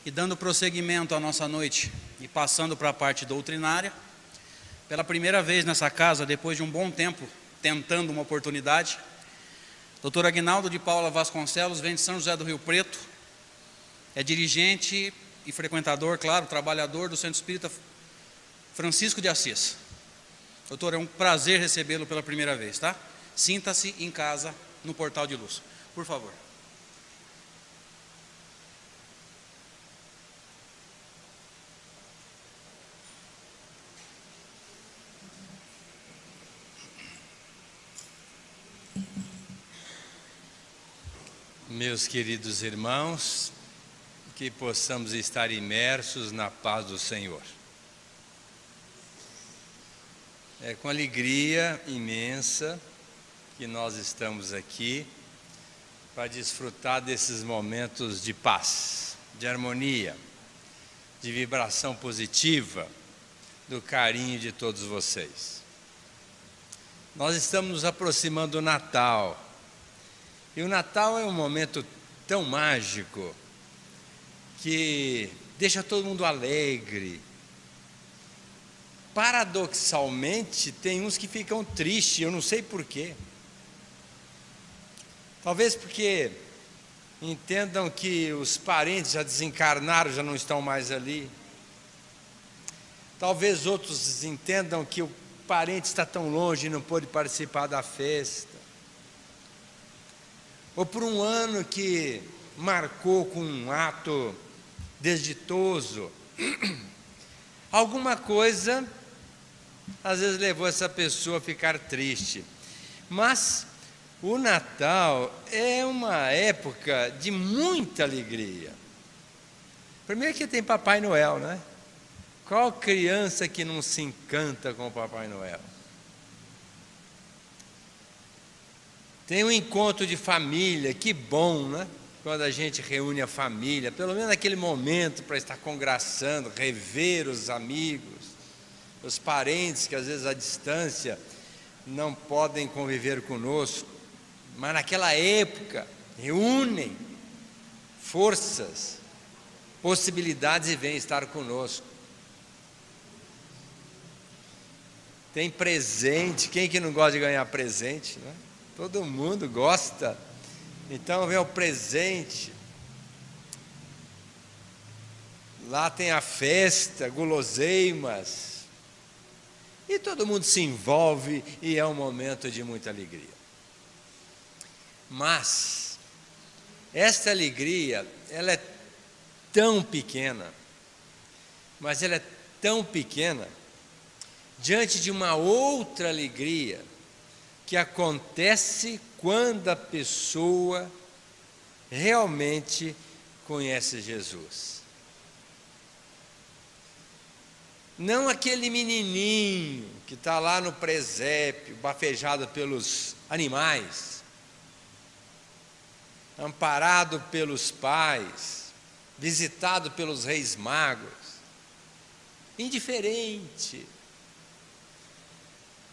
E dando prosseguimento à nossa noite e passando para a parte doutrinária, pela primeira vez nessa casa, depois de um bom tempo tentando uma oportunidade, Dr. Aguinaldo de Paula Vasconcelos vem de São José do Rio Preto, é dirigente e frequentador, claro, trabalhador do Centro Espírita Francisco de Assis. Doutor, é um prazer recebê-lo pela primeira vez, tá? Sinta-se em casa no Portal de Luz, por favor. Meus queridos irmãos, que possamos estar imersos na paz do Senhor. É com alegria imensa que nós estamos aqui para desfrutar desses momentos de paz, de harmonia, de vibração positiva, do carinho de todos vocês. Nós estamos nos aproximando do Natal. E o Natal é um momento tão mágico que deixa todo mundo alegre. Paradoxalmente, tem uns que ficam tristes, eu não sei porquê. Talvez porque entendam que os parentes já desencarnaram, já não estão mais ali. Talvez outros entendam que o parente está tão longe e não pôde participar da festa. Ou por um ano que marcou com um ato desditoso. Alguma coisa, às vezes, levou essa pessoa a ficar triste. Mas o Natal é uma época de muita alegria. Primeiro que tem Papai Noel, né? Qual criança que não se encanta com o Papai Noel? Tem um encontro de família, que bom, né? Quando a gente reúne a família, pelo menos naquele momento para estar congraçando, rever os amigos, os parentes que às vezes à distância não podem conviver conosco, mas naquela época reúnem forças, possibilidades e vêm estar conosco. Tem presente, quem que não gosta de ganhar presente, né? Todo mundo gosta. Então vem o presente. Lá tem a festa, guloseimas. E todo mundo se envolve e é um momento de muita alegria. Mas esta alegria, ela é tão pequena, mas ela é tão pequena diante de uma outra alegria que acontece quando a pessoa realmente conhece Jesus. Não aquele menininho que está lá no presépio, bafejado pelos animais, amparado pelos pais, visitado pelos reis magos, indiferente.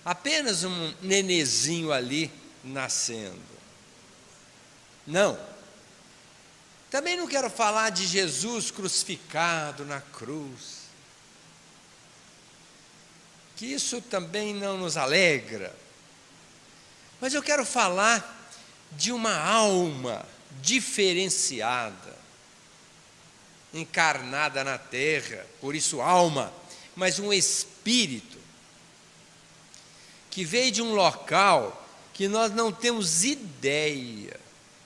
Apenas um nenezinho ali nascendo. Não. Também não quero falar de Jesus crucificado na cruz, que isso também não nos alegra. Mas eu quero falar de uma alma diferenciada, encarnada na terra, por isso alma, mas um espírito, que veio de um local que nós não temos ideia,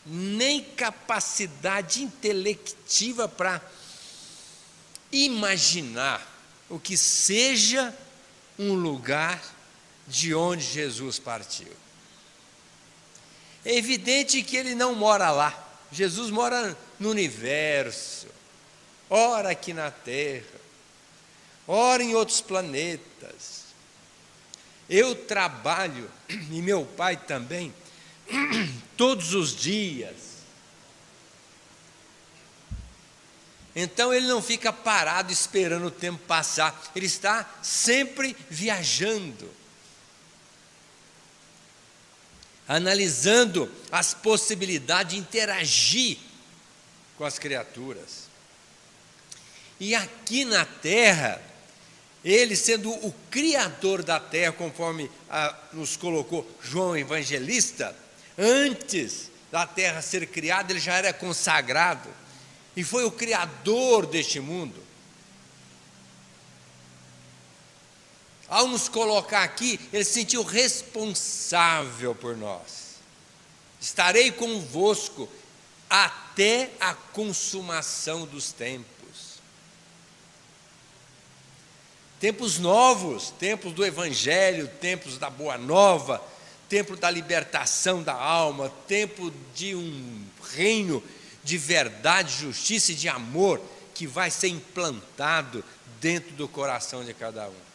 nem capacidade intelectiva para imaginar o que seja um lugar de onde Jesus partiu. É evidente que ele não mora lá. Jesus mora no universo, ora aqui na Terra, ora em outros planetas. Eu trabalho, e meu pai também, todos os dias. Então ele não fica parado esperando o tempo passar, ele está sempre viajando, analisando as possibilidades de interagir com as criaturas. E aqui na terra, ele sendo o criador da terra, conforme nos colocou João Evangelista, antes da terra ser criada, ele já era consagrado e foi o criador deste mundo. Ao nos colocar aqui, ele se sentiu responsável por nós. Estarei convosco até a consumação dos tempos. Tempos novos, tempos do Evangelho, tempos da Boa Nova, tempo da libertação da alma, tempo de um reino de verdade, justiça e de amor que vai ser implantado dentro do coração de cada um.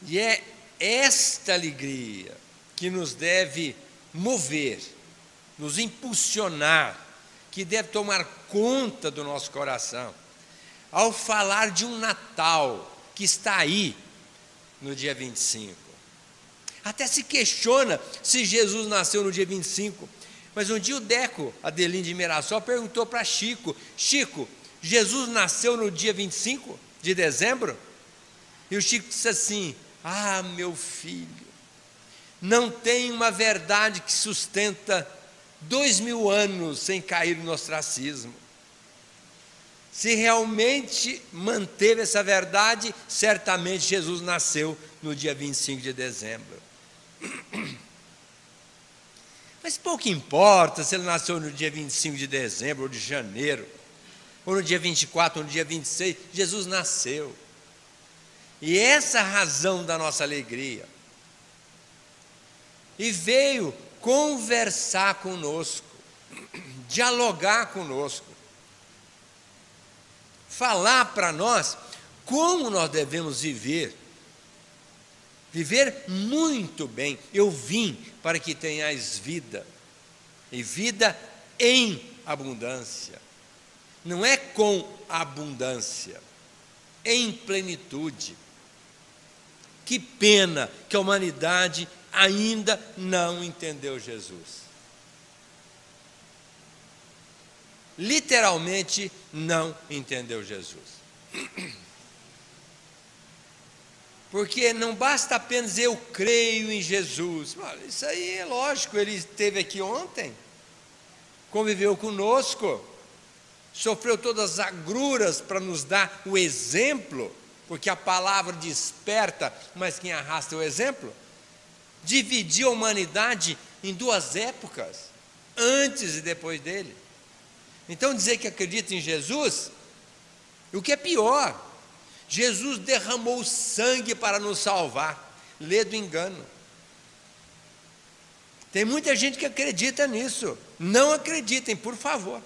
E é esta alegria que nos deve mover, nos impulsionar, que deve tomar conta do nosso coração, ao falar de um Natal que está aí no dia 25. Até se questiona se Jesus nasceu no dia 25. Mas um dia o Deco, Adelino de Mirassol, perguntou para Chico: Chico, Jesus nasceu no dia 25 de dezembro? E o Chico disse assim: ah, meu filho, não tem uma verdade que sustenta 2000 anos sem cair no ostracismo. Se realmente manteve essa verdade, certamente Jesus nasceu no dia 25 de dezembro. Mas pouco importa se ele nasceu no dia 25 de dezembro, ou de janeiro, ou no dia 24, ou no dia 26, Jesus nasceu. E essa é a razão da nossa alegria. E veio conversar conosco, dialogar conosco, falar para nós como nós devemos viver muito bem. Eu vim para que tenhais vida, e vida em abundância. Não é com abundância, em plenitude. Que pena que a humanidade ainda não entendeu Jesus. Literalmente não entendeu Jesus. Porque não basta apenas eu creio em Jesus. Isso aí é lógico, ele esteve aqui ontem, conviveu conosco, sofreu todas as agruras para nos dar o exemplo, porque a palavra desperta, mas quem arrasta é o exemplo. Dividiu a humanidade em duas épocas, antes e depois dele. Então dizer que acredita em Jesus, o que é pior, Jesus derramou sangue para nos salvar. Lê do engano. Tem muita gente que acredita nisso. Não acreditem, por favor.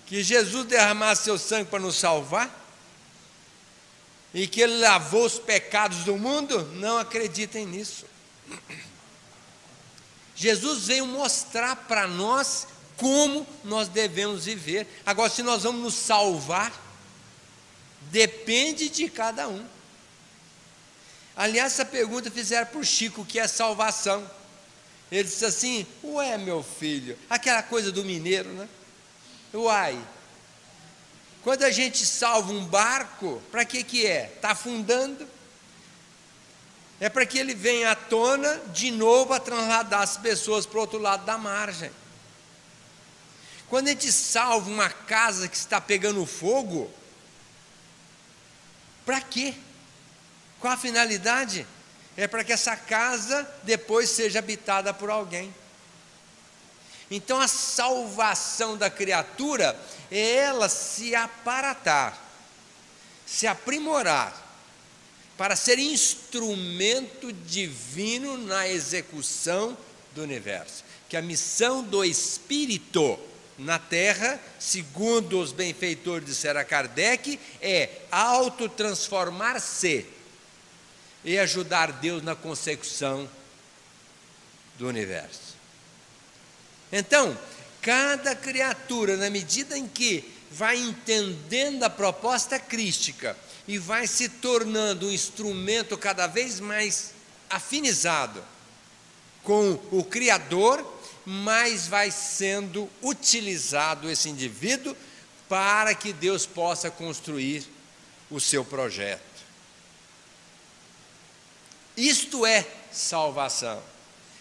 Que Jesus derramasse seu sangue para nos salvar e que ele lavou os pecados do mundo, não acreditem nisso. Jesus veio mostrar para nós como nós devemos viver. Agora, se nós vamos nos salvar, depende de cada um. Aliás, essa pergunta fizeram para o Chico, o que é salvação. Ele disse assim: ué, meu filho, aquela coisa do mineiro, né? Uai, quando a gente salva um barco, para que é? Está afundando? É para que ele venha à tona de novo a trasladar as pessoas para o outro lado da margem. Quando a gente salva uma casa que está pegando fogo, para quê? Qual a finalidade? É para que essa casa depois seja habitada por alguém. Então a salvação da criatura é ela se aparatar, se aprimorar, para ser instrumento divino na execução do universo. Que a missão do Espírito na Terra, segundo os benfeitores de Sera Kardec, é autotransformar-se e ajudar Deus na consecução do universo. Então, cada criatura, na medida em que vai entendendo a proposta crística e vai se tornando um instrumento cada vez mais afinizado com o Criador, mais vai sendo utilizado esse indivíduo para que Deus possa construir o seu projeto. Isto é salvação.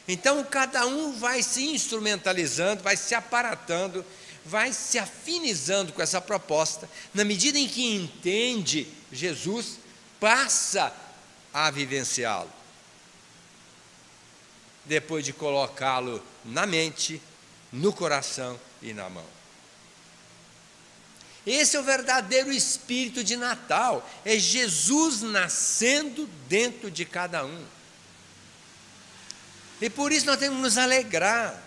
Então, cada um vai se instrumentalizando, vai se aparatando, vai se afinizando com essa proposta. Na medida em que entende Jesus, passa a vivenciá-lo. Depois de colocá-lo na mente, no coração e na mão. Esse é o verdadeiro espírito de Natal, é Jesus nascendo dentro de cada um. E por isso nós temos que nos alegrar.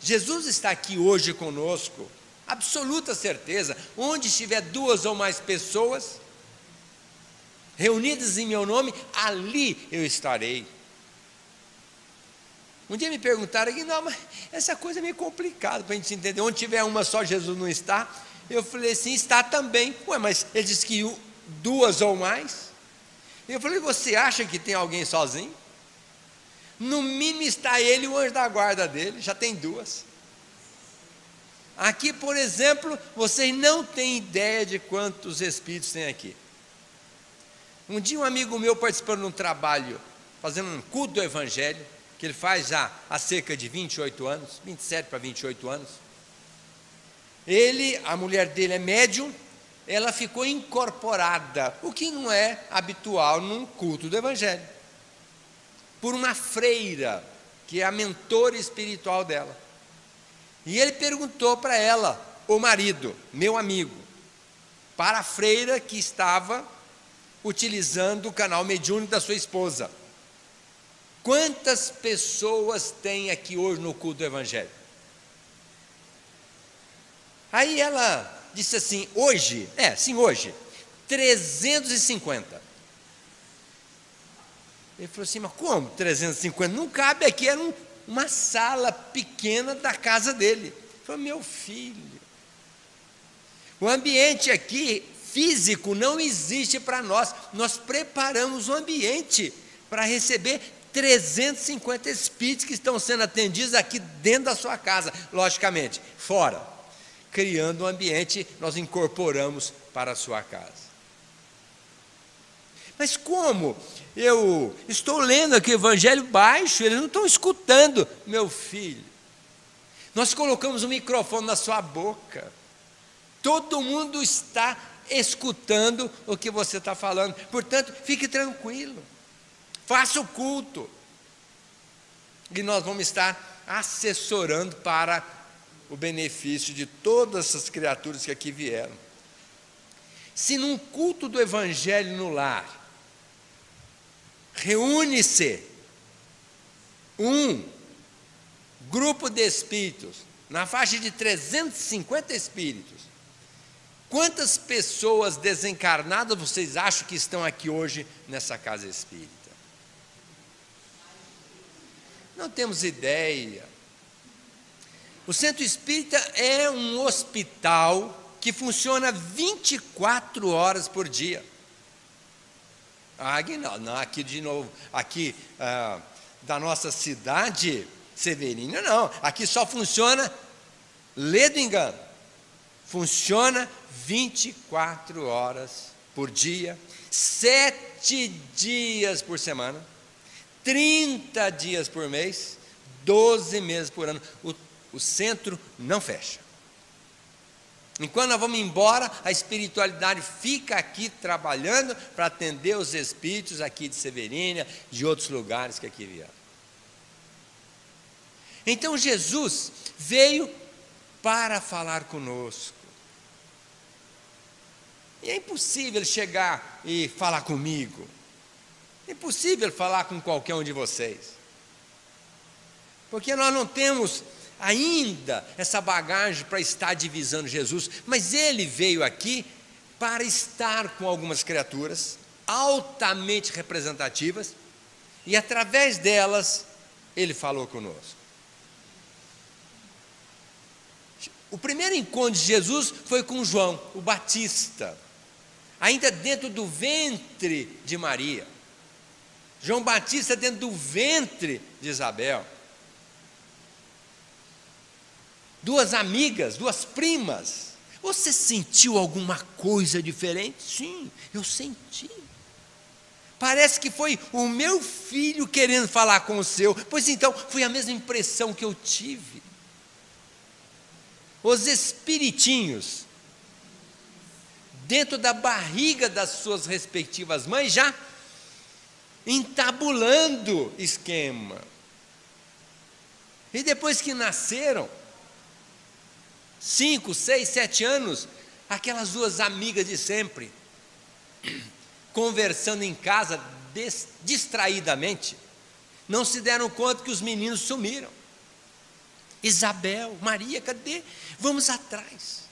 Jesus está aqui hoje conosco, absoluta certeza. Onde estiver 2 ou mais pessoas reunidas em meu nome, ali eu estarei. Um dia me perguntaram aqui, não, mas essa coisa é meio complicada para a gente entender. Onde tiver uma só, Jesus não está. Eu falei assim, está também. Ué, mas ele disse que 2 ou mais. Eu falei, você acha que tem alguém sozinho? No mínimo está ele e o anjo da guarda dele, já tem 2. Aqui, por exemplo, vocês não têm ideia de quantos espíritos tem aqui. Um dia um amigo meu participando de um trabalho, fazendo um culto do Evangelho, que ele faz já há cerca de 28 anos, 27 para 28 anos. A mulher dele é médium, ela ficou incorporada, o que não é habitual num culto do Evangelho, por uma freira, que é a mentora espiritual dela. E ele perguntou para ela, o marido, meu amigo, para a freira que estava utilizando o canal mediúnico da sua esposa: quantas pessoas tem aqui hoje no culto do Evangelho? Aí ela disse assim, hoje, 350. Ele falou assim, mas como 350? Não cabe aqui, era uma sala pequena da casa dele. Ele falou, meu filho, o ambiente aqui físico não existe para nós. Nós preparamos o ambiente para receber 350 espíritos que estão sendo atendidos aqui dentro da sua casa, logicamente, fora. Criando um ambiente, nós incorporamos para a sua casa. Mas como? Eu estou lendo aqui o Evangelho baixo, eles não estão escutando. Meu filho, nós colocamos um microfone na sua boca. Todo mundo está escutando o que você está falando. Portanto, fique tranquilo. Faça o culto. E nós vamos estar assessorando para o benefício de todas essas criaturas que aqui vieram. Se num culto do Evangelho no lar, reúne-se um grupo de espíritos, na faixa de 350 espíritos, quantas pessoas desencarnadas vocês acham que estão aqui hoje nessa casa espírita? Não temos ideia. O centro espírita é um hospital que funciona 24 horas por dia. Aqui de novo, aqui da nossa cidade, Severina, não. Aqui só funciona, lê do engano, funciona 24 horas por dia, 7 dias por semana, 30 dias por mês, 12 meses por ano. O centro não fecha. Enquanto nós vamos embora, a espiritualidade fica aqui trabalhando para atender os espíritos aqui de Severina, de outros lugares que aqui vieram. Então Jesus veio para falar conosco. E é impossível chegar e falar comigo. É impossível falar com qualquer um de vocês. Porque nós não temos ainda essa bagagem para estar divisando Jesus, mas ele veio aqui para estar com algumas criaturas altamente representativas e através delas ele falou conosco. O primeiro encontro de Jesus foi com João, o Batista, ainda dentro do ventre de Maria. João Batista dentro do ventre de Isabel. duas amigas, duas primas. Você sentiu alguma coisa diferente? Sim, eu senti. Parece que foi o meu filho querendo falar com o seu. Pois então, foi a mesma impressão que eu tive. Os espiritinhos, dentro da barriga das suas respectivas mães, já entabulando esquema. E depois que nasceram, 5, 6, 7 anos, aquelas duas amigas de sempre, conversando em casa distraidamente, não se deram conta que os meninos sumiram. Isabel, Maria, cadê? Vamos atrás.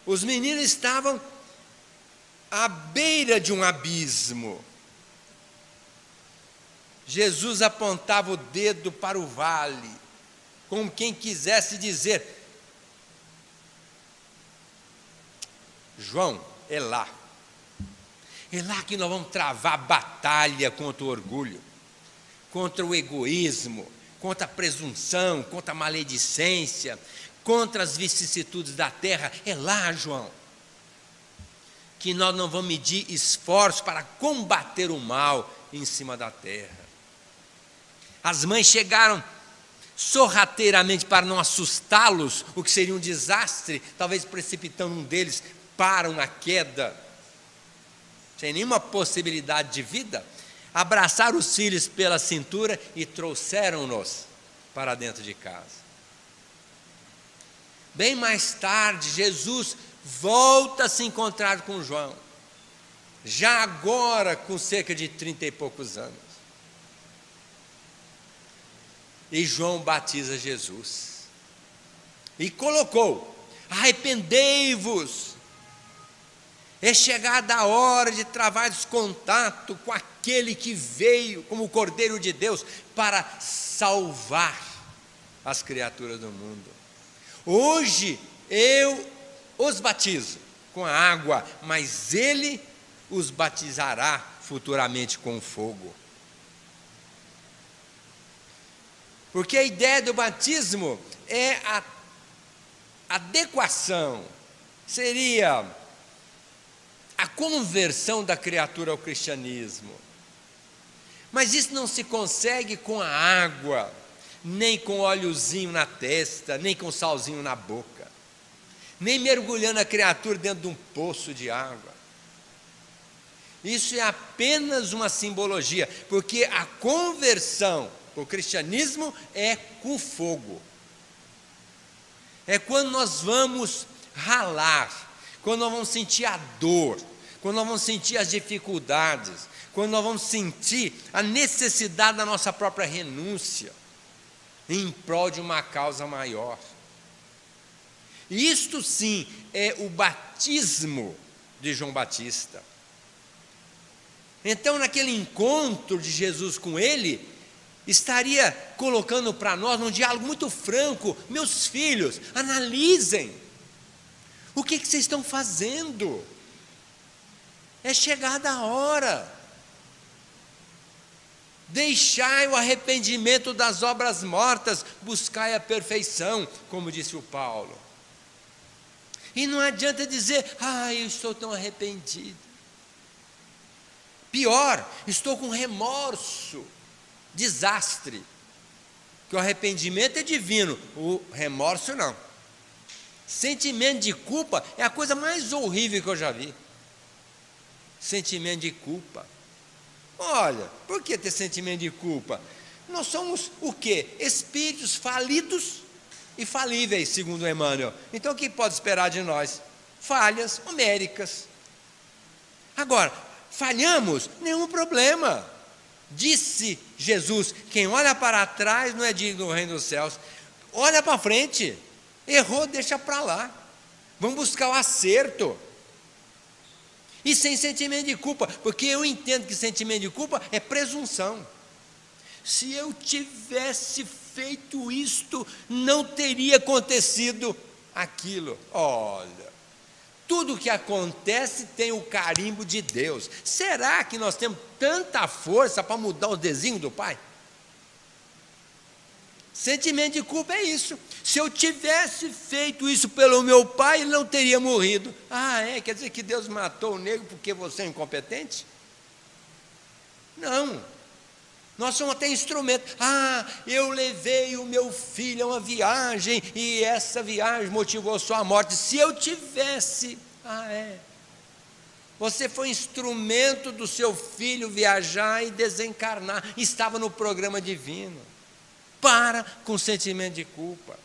Os meninos estavam à beira de um abismo. Jesus apontava o dedo para o vale, como quem quisesse dizer: João, é lá que nós vamos travar batalha contra o orgulho, contra o egoísmo, contra a presunção, contra a maledicência, contra as vicissitudes da terra. É lá, João, que nós não vamos medir esforços para combater o mal em cima da terra. As mães chegaram sorrateiramente para não assustá-los, o que seria um desastre, talvez precipitando um deles para uma queda, sem nenhuma possibilidade de vida. Abraçaram os filhos pela cintura e trouxeram-nos para dentro de casa. Bem mais tarde, Jesus volta a se encontrar com João, já agora com cerca de 30 e poucos anos. E João batiza Jesus e colocou: arrependei-vos, é chegada a hora de travar contato com aquele que veio como o Cordeiro de Deus para salvar as criaturas do mundo. Hoje eu os batizo com a água, mas ele os batizará futuramente com fogo. Porque a ideia do batismo é a adequação, seria a conversão da criatura ao cristianismo. Mas isso não se consegue com a água, nem com óleozinho na testa, nem com salzinho na boca, nem mergulhando a criatura dentro de um poço de água. Isso é apenas uma simbologia, porque a conversão, o cristianismo é com fogo. É quando nós vamos ralar, quando nós vamos sentir a dor, quando nós vamos sentir as dificuldades, quando nós vamos sentir a necessidade da nossa própria renúncia, em prol de uma causa maior. Isto sim é o batismo de João Batista. Então, naquele encontro de Jesus com ele, estaria colocando para nós num diálogo muito franco: meus filhos, analisem, o que vocês estão fazendo? É chegada a hora, deixai o arrependimento das obras mortas, buscai a perfeição, como disse o Paulo. E não adianta dizer: eu estou tão arrependido. Pior, estou com remorso. Desastre, que o arrependimento é divino, o remorso não. Sentimento de culpa é a coisa mais horrível que eu já vi. Sentimento de culpa. Olha, por que ter sentimento de culpa? Nós somos o quê? Espíritos falidos e falíveis, segundo Emmanuel. Então o que pode esperar de nós? Falhas homéricas. Agora, falhamos? Nenhum problema. Disse Jesus: quem olha para trás não é digno do reino dos céus. Olha para frente. Errou, deixa para lá. Vamos buscar o acerto. E sem sentimento de culpa, porque eu entendo que sentimento de culpa é presunção. Se eu tivesse feito isto, não teria acontecido aquilo. Olha, tudo que acontece tem o carimbo de Deus. Será que nós temos tanta força para mudar o desígnio do Pai? Sentimento de culpa é isso. Se eu tivesse feito isso pelo meu pai, ele não teria morrido. Ah, quer dizer que Deus matou o negro porque você é incompetente? Não. Nós somos até instrumento. Ah, eu levei o meu filho a uma viagem e essa viagem motivou sua morte. Se eu tivesse... Você foi instrumento do seu filho viajar e desencarnar. Estava no programa divino. Para com sentimento de culpa,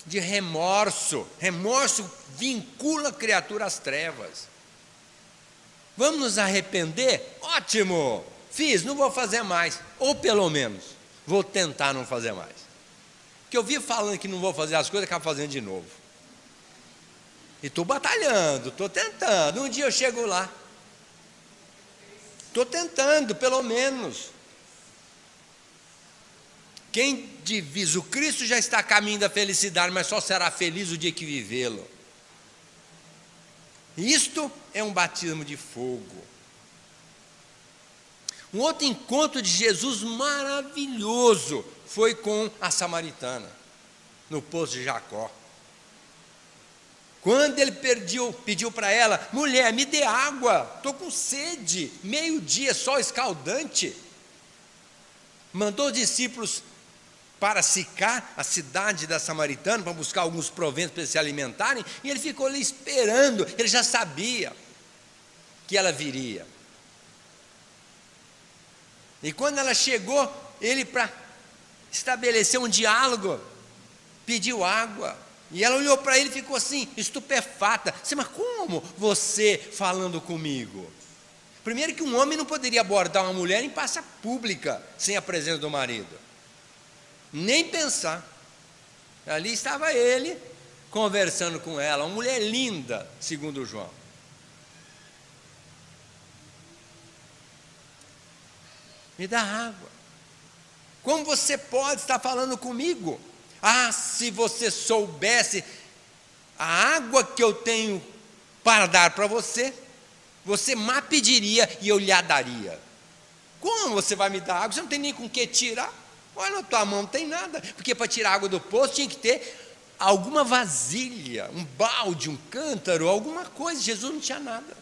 de remorso. Remorso vincula a criatura às trevas. Vamos nos arrepender? Ótimo! Fiz, não vou fazer mais. Ou pelo menos, vou tentar não fazer mais. Porque eu vivo falando que não vou fazer as coisas, acabo fazendo de novo. E estou batalhando, estou tentando. Um dia eu chego lá. Estou tentando, pelo menos. Quem diz o Cristo já está a caminho da felicidade, mas só será feliz o dia que vivê-lo. Isto é um batismo de fogo. Um outro encontro de Jesus maravilhoso foi com a samaritana, no poço de Jacó. Quando ele pediu para ela: mulher, me dê água, estou com sede, meio-dia, sol escaldante. Mandou os discípulos para Sicar, a cidade da Samaritana, para buscar alguns proventos para se alimentarem, e ele ficou ali esperando. Ele já sabia que ela viria. E quando ela chegou, ele, para estabelecer um diálogo, pediu água. E ela olhou para ele e ficou assim, estupefata. Mas como você falando comigo? Primeiro que um homem não poderia abordar uma mulher em praça pública sem a presença do marido. Nem pensar. Ali estava ele conversando com ela, uma mulher linda, segundo João. Me dá água. Como você pode estar falando comigo? Ah, se você soubesse a água que eu tenho para dar para você, você me pediria e eu lhe a daria. Como você vai me dar água? Você não tem nem com que tirar. Olha, na tua mão não tem nada. Porque para tirar água do poço tinha que ter alguma vasilha, um balde, um cântaro, alguma coisa. Jesus não tinha nada.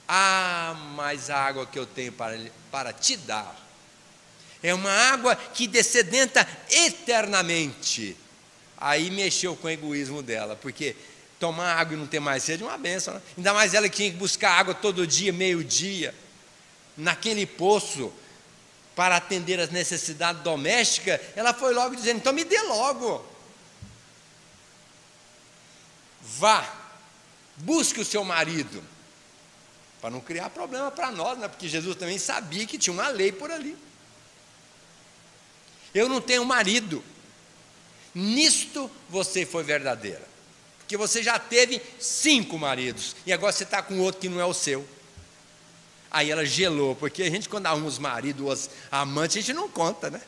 Ah, mas a água que eu tenho para te dar é uma água que descedenta eternamente. Aí mexeu com o egoísmo dela, porque tomar água e não ter mais sede é uma bênção, né? Ainda mais ela que tinha que buscar água todo dia, meio-dia, naquele poço, para atender as necessidades domésticas. Ela foi logo dizendo: então me dê logo. Vá, busque o seu marido, para não criar problema para nós, né? Porque Jesus também sabia que tinha uma lei por ali. Eu não tenho marido. Nisto você foi verdadeira, porque você já teve 5 maridos, e agora você está com outro que não é o seu. Aí ela gelou, porque a gente, quando arruma os maridos, os amantes, a gente não conta, né?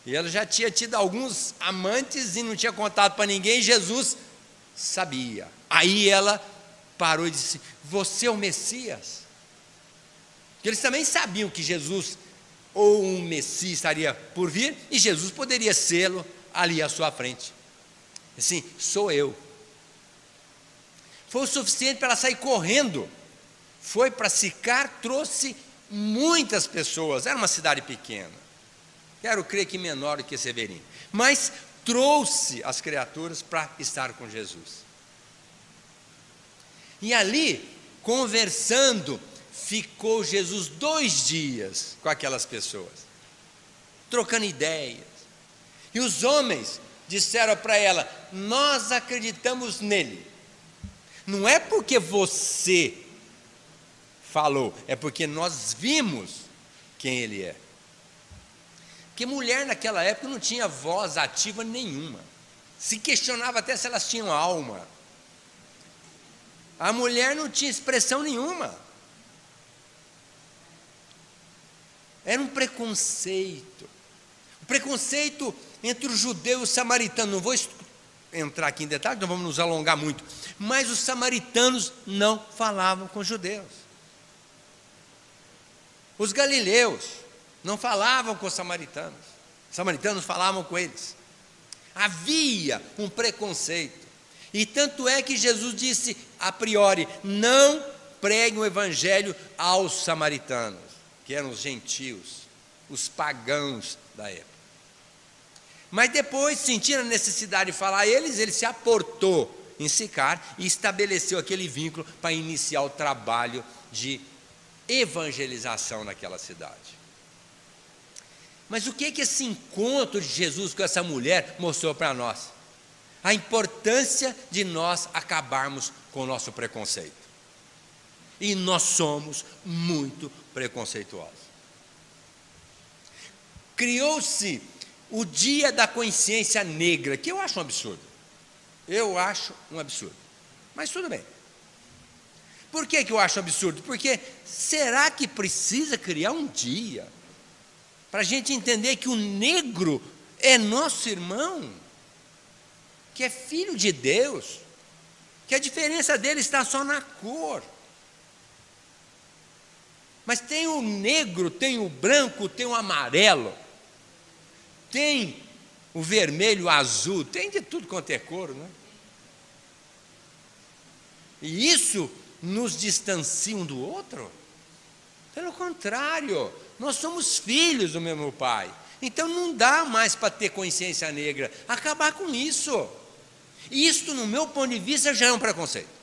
E ela já tinha tido alguns amantes e não tinha contado para ninguém. Jesus sabia. Aí ela parou e disse: você é o Messias? Porque eles também sabiam que Jesus, ou um Messias, estaria por vir, e Jesus poderia sê-lo ali à sua frente. Assim, sou eu. Foi o suficiente para ela sair correndo. Foi para Sicar, trouxe muitas pessoas. Era uma cidade pequena, quero crer que menor do que Severim, mas trouxe as criaturas para estar com Jesus. E ali, conversando, ficou Jesus 2 dias com aquelas pessoas, trocando ideias. E os homens disseram para ela: nós acreditamos nele. Não é porque você falou, é porque nós vimos quem ele é. Porque mulher naquela época não tinha voz ativa nenhuma. Se questionava até se elas tinham alma. A mulher não tinha expressão nenhuma. Era um preconceito. O preconceito entre o judeu e o samaritano. Não vou entrar aqui em detalhes, não vamos nos alongar muito. Mas os samaritanos não falavam com os judeus. Os galileus não falavam com os samaritanos falavam com eles. Havia um preconceito, e tanto é que Jesus disse a priori: não preguem o evangelho aos samaritanos, que eram os gentios, os pagãos da época. Mas depois, sentindo a necessidade de falar a eles, ele se aportou em Sicar e estabeleceu aquele vínculo para iniciar o trabalho de evangelização naquela cidade. Mas o que esse encontro de Jesus com essa mulher mostrou para nós? A importância de nós acabarmos com o nosso preconceito. E nós somos muito preconceituosos. Criou-se o Dia da Consciência Negra, que eu acho um absurdo. Eu acho um absurdo. Mas tudo bem. Por que eu acho absurdo? Porque será que precisa criar um dia para a gente entender que o negro é nosso irmão, que é filho de Deus, que a diferença dele está só na cor? Mas tem o negro, tem o branco, tem o amarelo, tem o vermelho, o azul, tem de tudo quanto é cor, não é? E isso nos distancia um do outro? Pelo contrário, nós somos filhos do mesmo Pai. Então não dá mais para ter consciência negra, acabar com isso. Isto, no meu ponto de vista, já é um preconceito.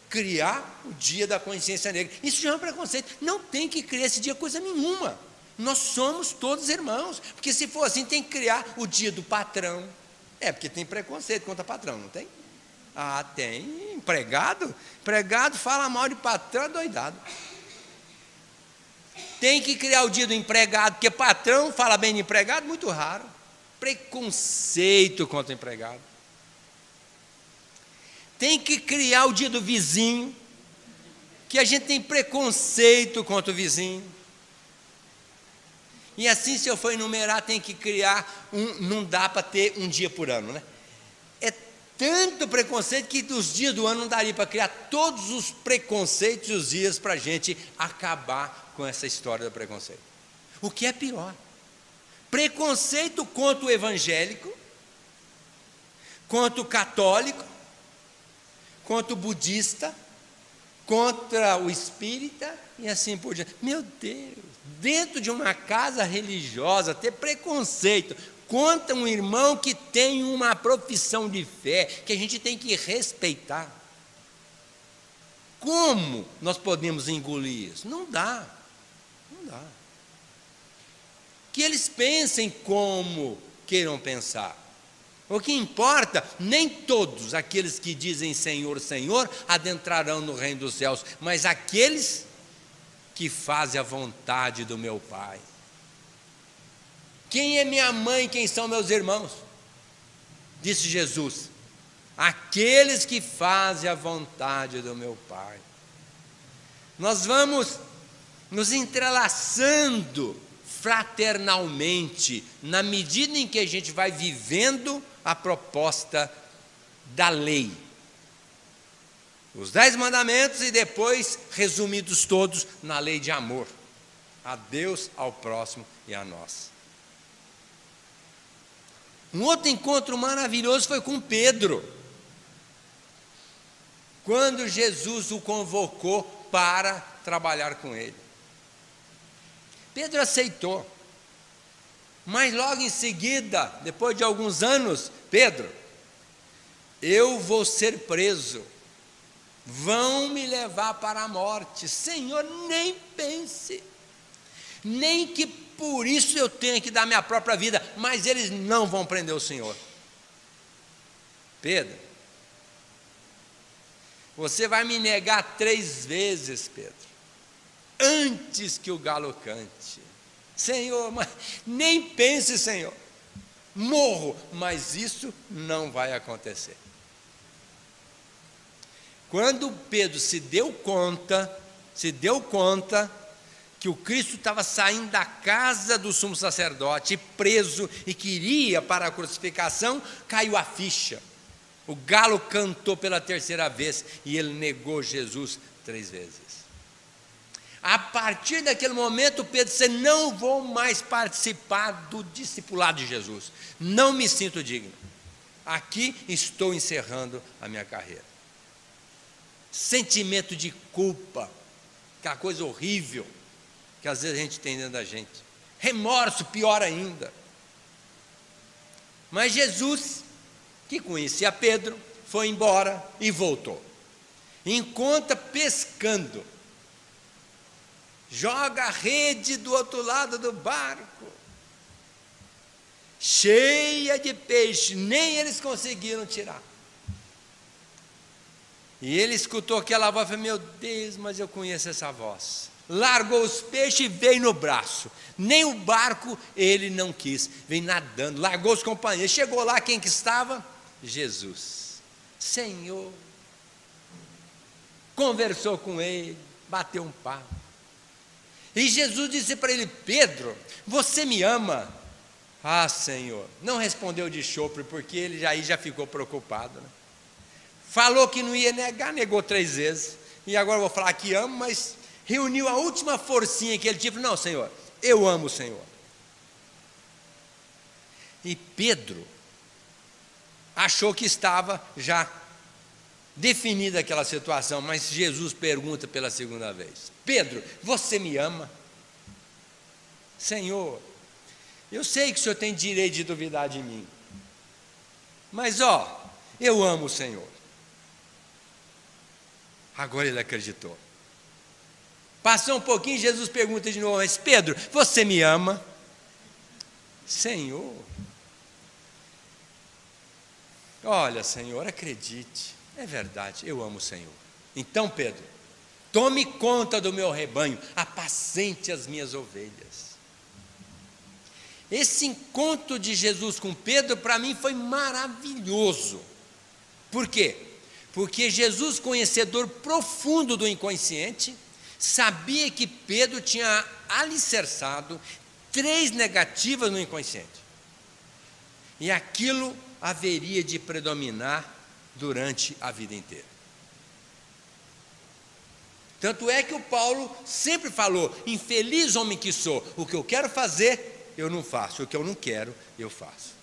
Criar o Dia da Consciência Negra, isso já é um preconceito. Não tem que criar esse dia coisa nenhuma. Nós somos todos irmãos, porque se for assim tem que criar o Dia do Patrão. Porque tem preconceito contra patrão, não tem? Ah, tem. Empregado fala mal de patrão, é doidado. Tem que criar o Dia do Empregado, porque patrão fala bem de empregado, muito raro. Preconceito contra o empregado. Tem que criar o Dia do Vizinho, que a gente tem preconceito contra o vizinho. E assim, se eu for enumerar, tem que criar não dá para ter um dia por ano, né? É tanto preconceito que dos dias do ano não daria para criar todos os preconceitos e os dias para a gente acabar com essa história do preconceito. O que é pior? Preconceito contra o evangélico, contra o católico, contra o budista, contra o espírita e assim por diante. Meu Deus, dentro de uma casa religiosa, ter preconceito contra um irmão que tem uma profissão de fé, que a gente tem que respeitar. Como nós podemos engolir isso? Não dá. Que eles pensem como queiram pensar. O que importa, nem todos aqueles que dizem Senhor, Senhor, adentrarão no reino dos céus, mas aqueles que fazem a vontade do meu Pai. Quem é minha mãe, quem são meus irmãos? Disse Jesus: aqueles que fazem a vontade do meu Pai. Nós vamos nos entrelaçando fraternalmente, na medida em que a gente vai vivendo a proposta da lei. Os 10 mandamentos e depois resumidos todos na lei de amor. A Deus, ao próximo e a nós. Um outro encontro maravilhoso foi com Pedro. Quando Jesus o convocou para trabalhar com ele. Pedro aceitou, mas logo em seguida, depois de alguns anos, Pedro, eu vou ser preso, vão me levar para a morte. Senhor, nem pense, nem que por isso eu tenha que dar minha própria vida, mas eles não vão prender o Senhor. Pedro, você vai me negar 3 vezes, Pedro, antes que o galo cante. Senhor, mas nem pense, Senhor, morro, mas isso não vai acontecer. Quando Pedro se deu conta que o Cristo estava saindo da casa do sumo sacerdote, preso, e que iria para a crucificação, caiu a ficha. O galo cantou pela 3ª vez e ele negou Jesus 3 vezes. A partir daquele momento, Pedro disse: não vou mais participar do discipulado de Jesus. Não me sinto digno. Aqui estou encerrando a minha carreira. Sentimento de culpa, aquela coisa horrível que às vezes a gente tem dentro da gente. Remorso, pior ainda. Mas Jesus, que conhecia Pedro, foi embora e voltou. Encontra pescando. Joga a rede do outro lado do barco, cheia de peixe, nem eles conseguiram tirar. E ele escutou aquela voz e falou: meu Deus, mas eu conheço essa voz. Largou os peixes e veio no braço. Nem o barco ele não quis, veio nadando, largou os companheiros. Chegou lá, quem que estava? Jesus. Senhor. Conversou com ele, bateu um papo. E Jesus disse para ele: Pedro, você me ama? Ah, Senhor. Não respondeu de chopre, porque ele aí já ficou preocupado, né? Falou que não ia negar, negou 3 vezes. E agora eu vou falar que amo, mas reuniu a última forcinha que ele tinha. Não, Senhor, eu amo o Senhor. E Pedro achou que estava já definida aquela situação, mas Jesus pergunta pela segunda vez: Pedro, você me ama? Senhor, eu sei que o Senhor tem direito de duvidar de mim, mas eu amo o Senhor. Agora ele acreditou. Passou um pouquinho, Jesus pergunta de novo: mas Pedro, você me ama? Senhor, olha, Senhor, acredite, é verdade, eu amo o Senhor. Então, Pedro, tome conta do meu rebanho, apacente as minhas ovelhas. Esse encontro de Jesus com Pedro, para mim, foi maravilhoso. Por quê? Porque Jesus, conhecedor profundo do inconsciente, sabia que Pedro tinha alicerçado 3 negativas no inconsciente. E aquilo haveria de predominar durante a vida inteira. Tanto é que o Paulo sempre falou: infeliz homem que sou, o que eu quero fazer, eu não faço, o que eu não quero, eu faço.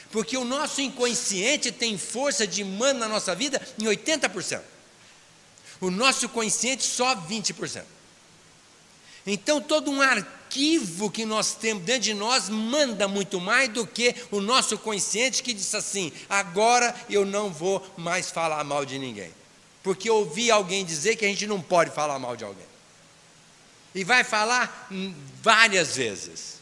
Porque o nosso inconsciente tem força de mando na nossa vida em 80%. O nosso consciente só 20%. Então todo um arquivo que nós temos dentro de nós manda muito mais do que o nosso consciente, que diz assim: agora eu não vou mais falar mal de ninguém. Porque eu ouvi alguém dizer que a gente não pode falar mal de alguém. E vai falar várias vezes.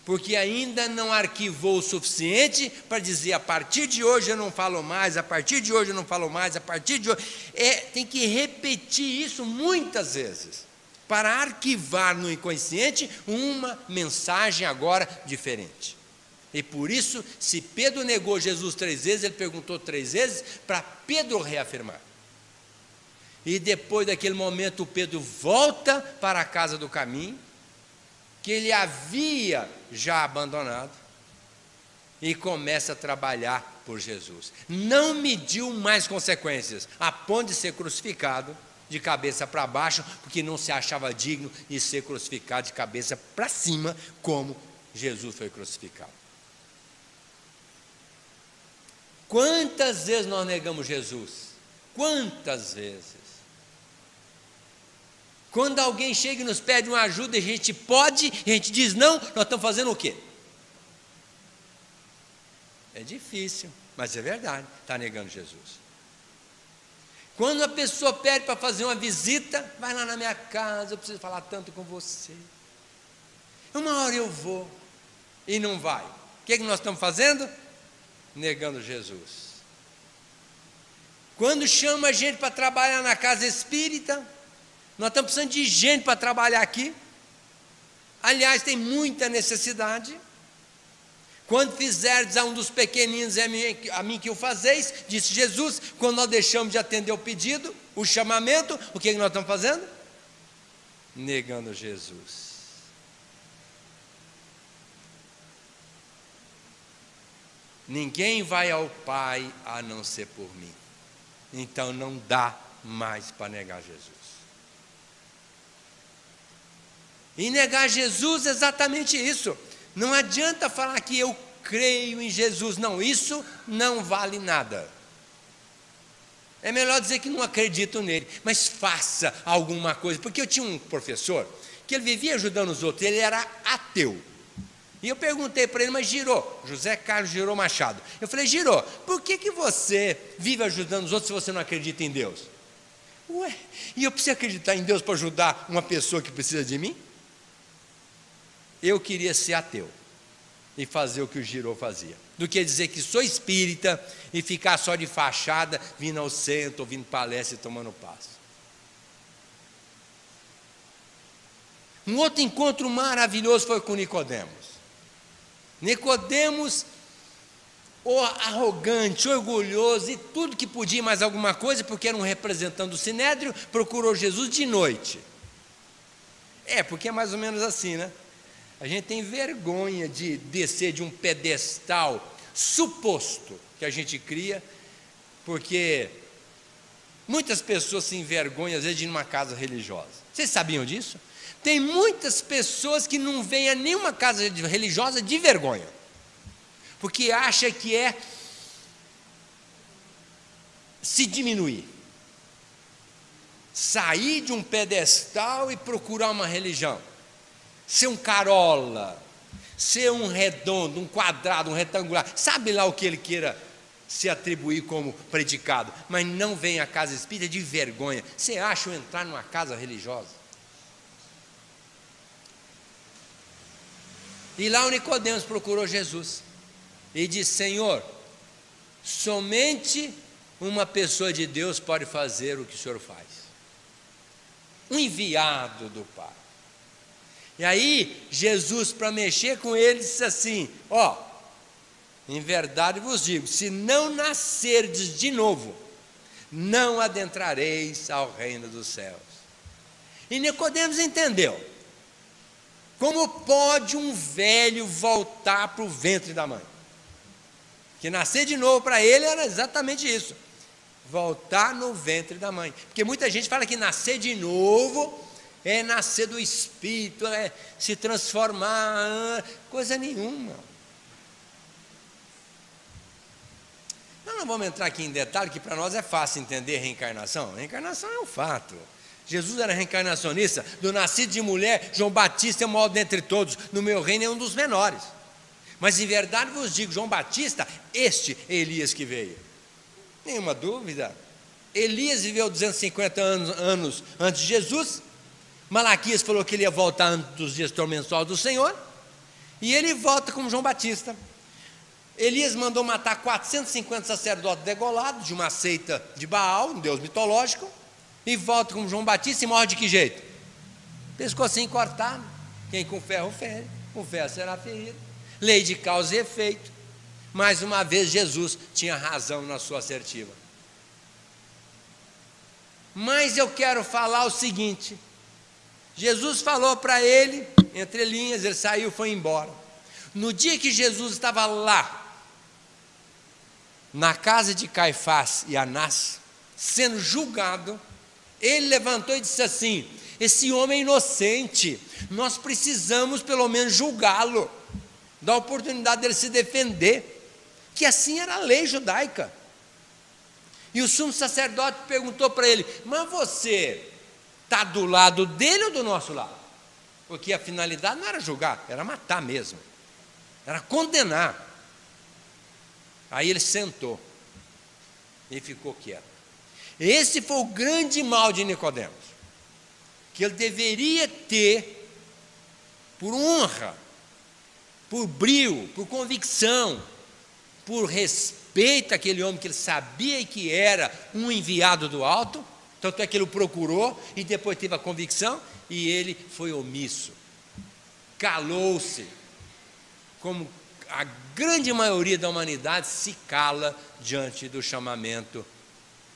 Porque ainda não arquivou o suficiente para dizer: a partir de hoje eu não falo mais, a partir de hoje eu não falo mais, a partir de hoje. Tem que repetir isso muitas vezes, para arquivar no inconsciente uma mensagem agora diferente. E por isso, se Pedro negou Jesus 3 vezes, ele perguntou 3 vezes para Pedro reafirmar. E depois daquele momento, Pedro volta para a casa do caminho, que ele havia já abandonado, e começa a trabalhar por Jesus. Não mediu mais consequências, a ponto de ser crucificado de cabeça para baixo, porque não se achava digno de ser crucificado de cabeça para cima, como Jesus foi crucificado. Quantas vezes nós negamos Jesus? Quantas vezes? Quando alguém chega e nos pede uma ajuda e a gente pode, e a gente diz não, nós estamos fazendo o quê? É difícil, mas é verdade, está negando Jesus. Quando a pessoa pede para fazer uma visita, vai lá na minha casa, eu preciso falar tanto com você. Uma hora eu vou, e não vai. O que nós estamos fazendo? Negando Jesus. Quando chama a gente para trabalhar na casa espírita, nós estamos precisando de gente para trabalhar aqui. Aliás, tem muita necessidade. Quando fizerdes a um dos pequeninos, a mim que o fazeis, disse Jesus. Quando nós deixamos de atender o pedido, o chamamento, o que nós estamos fazendo? Negando Jesus. Ninguém vai ao Pai a não ser por mim. Então não dá mais para negar Jesus. E negar Jesus é exatamente isso. Não adianta falar que eu creio em Jesus. Não, isso não vale nada. É melhor dizer que não acredito nele, mas faça alguma coisa. Porque eu tinha um professor que ele vivia ajudando os outros, ele era ateu. E eu perguntei para ele, mas Girô, José Carlos Girô Machado, eu falei, Girô, por que você vive ajudando os outros se você não acredita em Deus? Ué, e eu preciso acreditar em Deus para ajudar uma pessoa que precisa de mim? Eu queria ser ateu e fazer o que o Girô fazia, do que dizer que sou espírita e ficar só de fachada, vindo ao centro, ouvindo palestra e tomando passe. Um outro encontro maravilhoso foi com Nicodemos. Nicodemos, arrogante, orgulhoso e tudo que podia mais alguma coisa, porque era um representante do Sinédrio, procurou Jesus de noite. Porque é mais ou menos assim, né? A gente tem vergonha de descer de um pedestal suposto que a gente cria, porque muitas pessoas se envergonham às vezes de ir numa casa religiosa. Vocês sabiam disso? Tem muitas pessoas que não vêm a nenhuma casa religiosa de vergonha, porque acha que é se diminuir, sair de um pedestal e procurar uma religião, ser um carola, ser um redondo, um quadrado, um retangular, sabe lá o que ele queira se atribuir como predicado, mas não vem à casa espírita de vergonha. Você acha eu entrar numa casa religiosa? E lá o Nicodemos procurou Jesus e disse, Senhor, somente uma pessoa de Deus pode fazer o que o Senhor faz. Um enviado do Pai. E aí Jesus, para mexer com ele, disse assim, em verdade vos digo, se não nascerdes de novo, não adentrareis ao reino dos céus. E Nicodemos entendeu. Como pode um velho voltar para o ventre da mãe? Que nascer de novo para ele era exatamente isso. Voltar no ventre da mãe. Porque muita gente fala que nascer de novo é nascer do Espírito, é se transformar, coisa nenhuma. Nós não vamos entrar aqui em detalhe, que para nós é fácil entender reencarnação. Reencarnação é um fato. Jesus era reencarnacionista, do nascido de mulher, João Batista é o maior dentre todos, no meu reino é um dos menores. Mas em verdade vos digo, João Batista, este é Elias que veio. Nenhuma dúvida. Elias viveu 250 anos antes de Jesus, Malaquias falou que ele ia voltar antes dos dias tormentosos do Senhor, e ele volta como João Batista. Elias mandou matar 450 sacerdotes degolados de uma seita de Baal, um deus mitológico, e volta como João Batista e morre de que jeito? Pescocinho cortado. Quem com ferro fere, com ferro será ferido. Lei de causa e efeito. Mais uma vez Jesus tinha razão na sua assertiva. Mas eu quero falar o seguinte, Jesus falou para ele, entre linhas, ele saiu e foi embora. No dia que Jesus estava lá, na casa de Caifás e Anás, sendo julgado, ele levantou e disse assim, esse homem é inocente, nós precisamos pelo menos julgá-lo, dar a oportunidade dele se defender, que assim era a lei judaica. E o sumo sacerdote perguntou para ele, mas você está do lado dele ou do nosso lado? Porque a finalidade não era julgar, era matar mesmo, era condenar. Aí ele sentou e ficou quieto. Esse foi o grande mal de Nicodemos, que ele deveria ter, por honra, por brio, por convicção, por respeito àquele homem que ele sabia que era um enviado do alto, tanto é que ele o procurou e depois teve a convicção, e ele foi omisso, calou-se, como a grande maioria da humanidade se cala diante do chamamento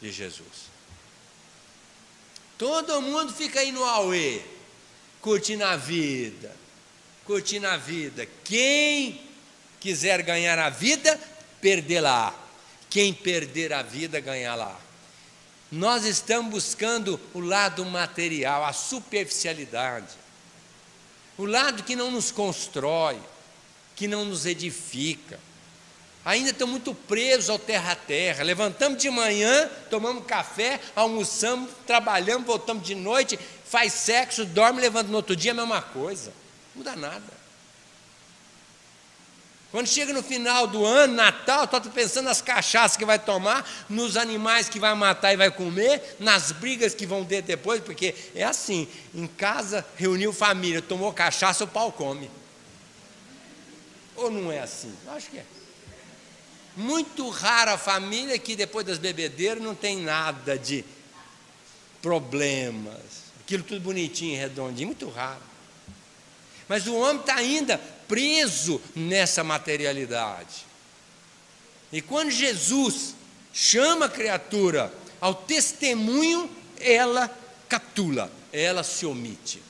de Jesus. Todo mundo fica aí no auê, curtindo a vida, curtindo a vida. Quem quiser ganhar a vida, perdê-la. Quem perder a vida, ganhá-la. Nós estamos buscando o lado material, a superficialidade. o lado que não nos constrói, que não nos edifica. Ainda estão muito presos ao terra-terra. Levantamos de manhã, tomamos café, almoçamos, trabalhamos, voltamos de noite, faz sexo, dorme, levanta no outro dia, a mesma coisa. Não muda nada. Quando chega no final do ano, Natal, está pensando nas cachaças que vai tomar, nos animais que vai matar e vai comer, nas brigas que vão ter depois, porque é assim, em casa, reuniu família, tomou cachaça, o pau come. Ou não é assim? Eu acho que é. Muito rara a família que depois das bebedeiras não tem nada de problemas, aquilo tudo bonitinho, redondinho, muito raro. Mas o homem está ainda preso nessa materialidade. E quando Jesus chama a criatura ao testemunho, ela capitula, ela se omite.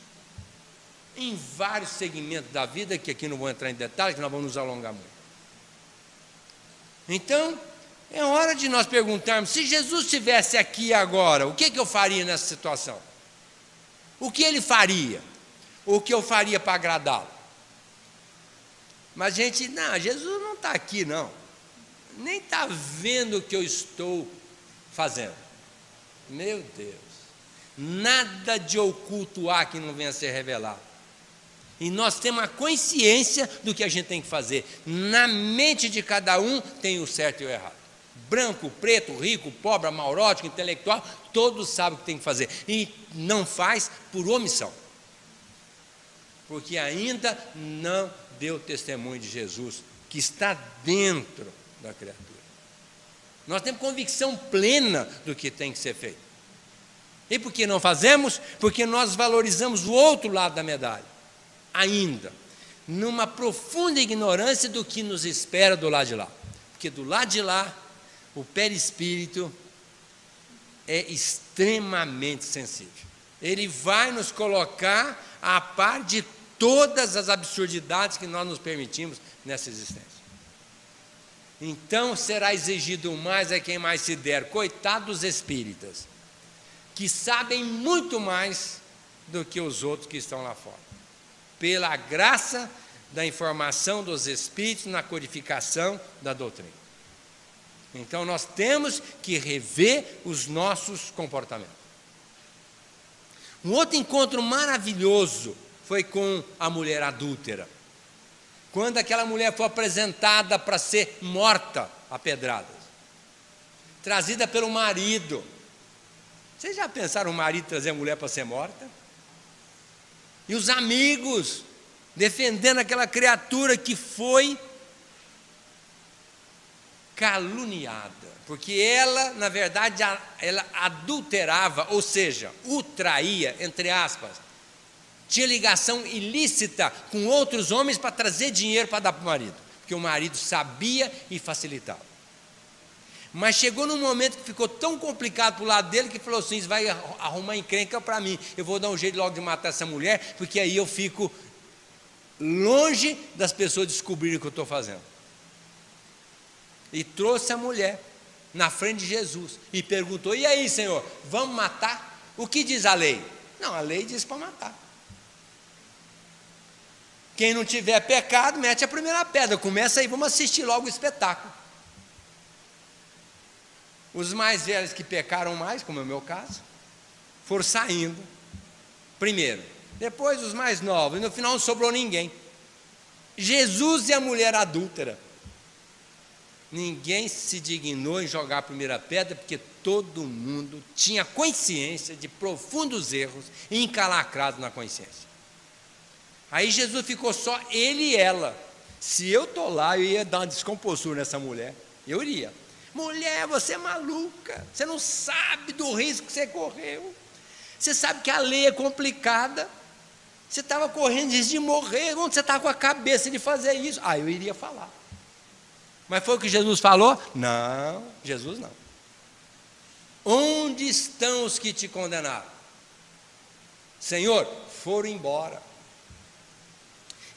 Em vários segmentos da vida, que aqui não vou entrar em detalhes, que nós vamos nos alongar muito. Então, é hora de nós perguntarmos, se Jesus estivesse aqui agora, o que eu faria nessa situação? O que ele faria? O que eu faria para agradá-lo? Mas gente, não, Jesus não está aqui não, nem está vendo o que eu estou fazendo. Meu Deus, nada de oculto há que não venha a ser revelado. E nós temos a consciência do que a gente tem que fazer. Na mente de cada um tem o certo e o errado. Branco, preto, rico, pobre, amaurótico, intelectual, todos sabem o que tem que fazer. E não faz por omissão. Porque ainda não deu testemunho de Jesus, que está dentro da criatura. Nós temos convicção plena do que tem que ser feito. E por que não fazemos? Porque nós valorizamos o outro lado da medalha. Ainda, numa profunda ignorância do que nos espera do lado de lá. Porque do lado de lá, o perispírito é extremamente sensível. Ele vai nos colocar a par de todas as absurdidades que nós nos permitimos nessa existência. Então será exigido mais a quem mais se der. Coitado dos espíritas, que sabem muito mais do que os outros que estão lá fora. Pela graça da informação dos espíritos na codificação da doutrina. Então nós temos que rever os nossos comportamentos. Um outro encontro maravilhoso foi com a mulher adúltera. Quando aquela mulher foi apresentada para ser morta a pedradas, trazida pelo marido. Vocês já pensaram o marido trazer a mulher para ser morta? E os amigos defendendo aquela criatura que foi caluniada, porque ela, na verdade, ela adulterava, ou seja, o traía, entre aspas, tinha ligação ilícita com outros homens para trazer dinheiro para dar para o marido, porque o marido sabia e facilitava. Mas chegou num momento que ficou tão complicado para o lado dele, que falou assim, vai arrumar encrenca para mim, eu vou dar um jeito logo de matar essa mulher, porque aí eu fico longe das pessoas descobrirem o que eu estou fazendo. E trouxe a mulher na frente de Jesus e perguntou, e aí, Senhor, vamos matar? O que diz a lei? Não, a lei diz para matar. Quem não tiver pecado, mete a primeira pedra, começa aí, vamos assistir logo o espetáculo. Os mais velhos que pecaram mais, como é o meu caso, foram saindo primeiro, depois os mais novos, e no final não sobrou ninguém. Jesus e a mulher adúltera. Ninguém se dignou em jogar a primeira pedra, porque todo mundo tinha consciência de profundos erros e encalacrado na consciência. Aí Jesus ficou só ele e ela. Se eu estou lá, eu ia dar uma descompostura nessa mulher, eu iria. Mulher, você é maluca, você não sabe do risco que você correu, você sabe que a lei é complicada, você estava correndo risco de morrer, onde você estava com a cabeça de fazer isso? Eu iria falar. Mas foi o que Jesus falou? Não, Jesus não. Onde estão os que te condenaram? Senhor, foram embora.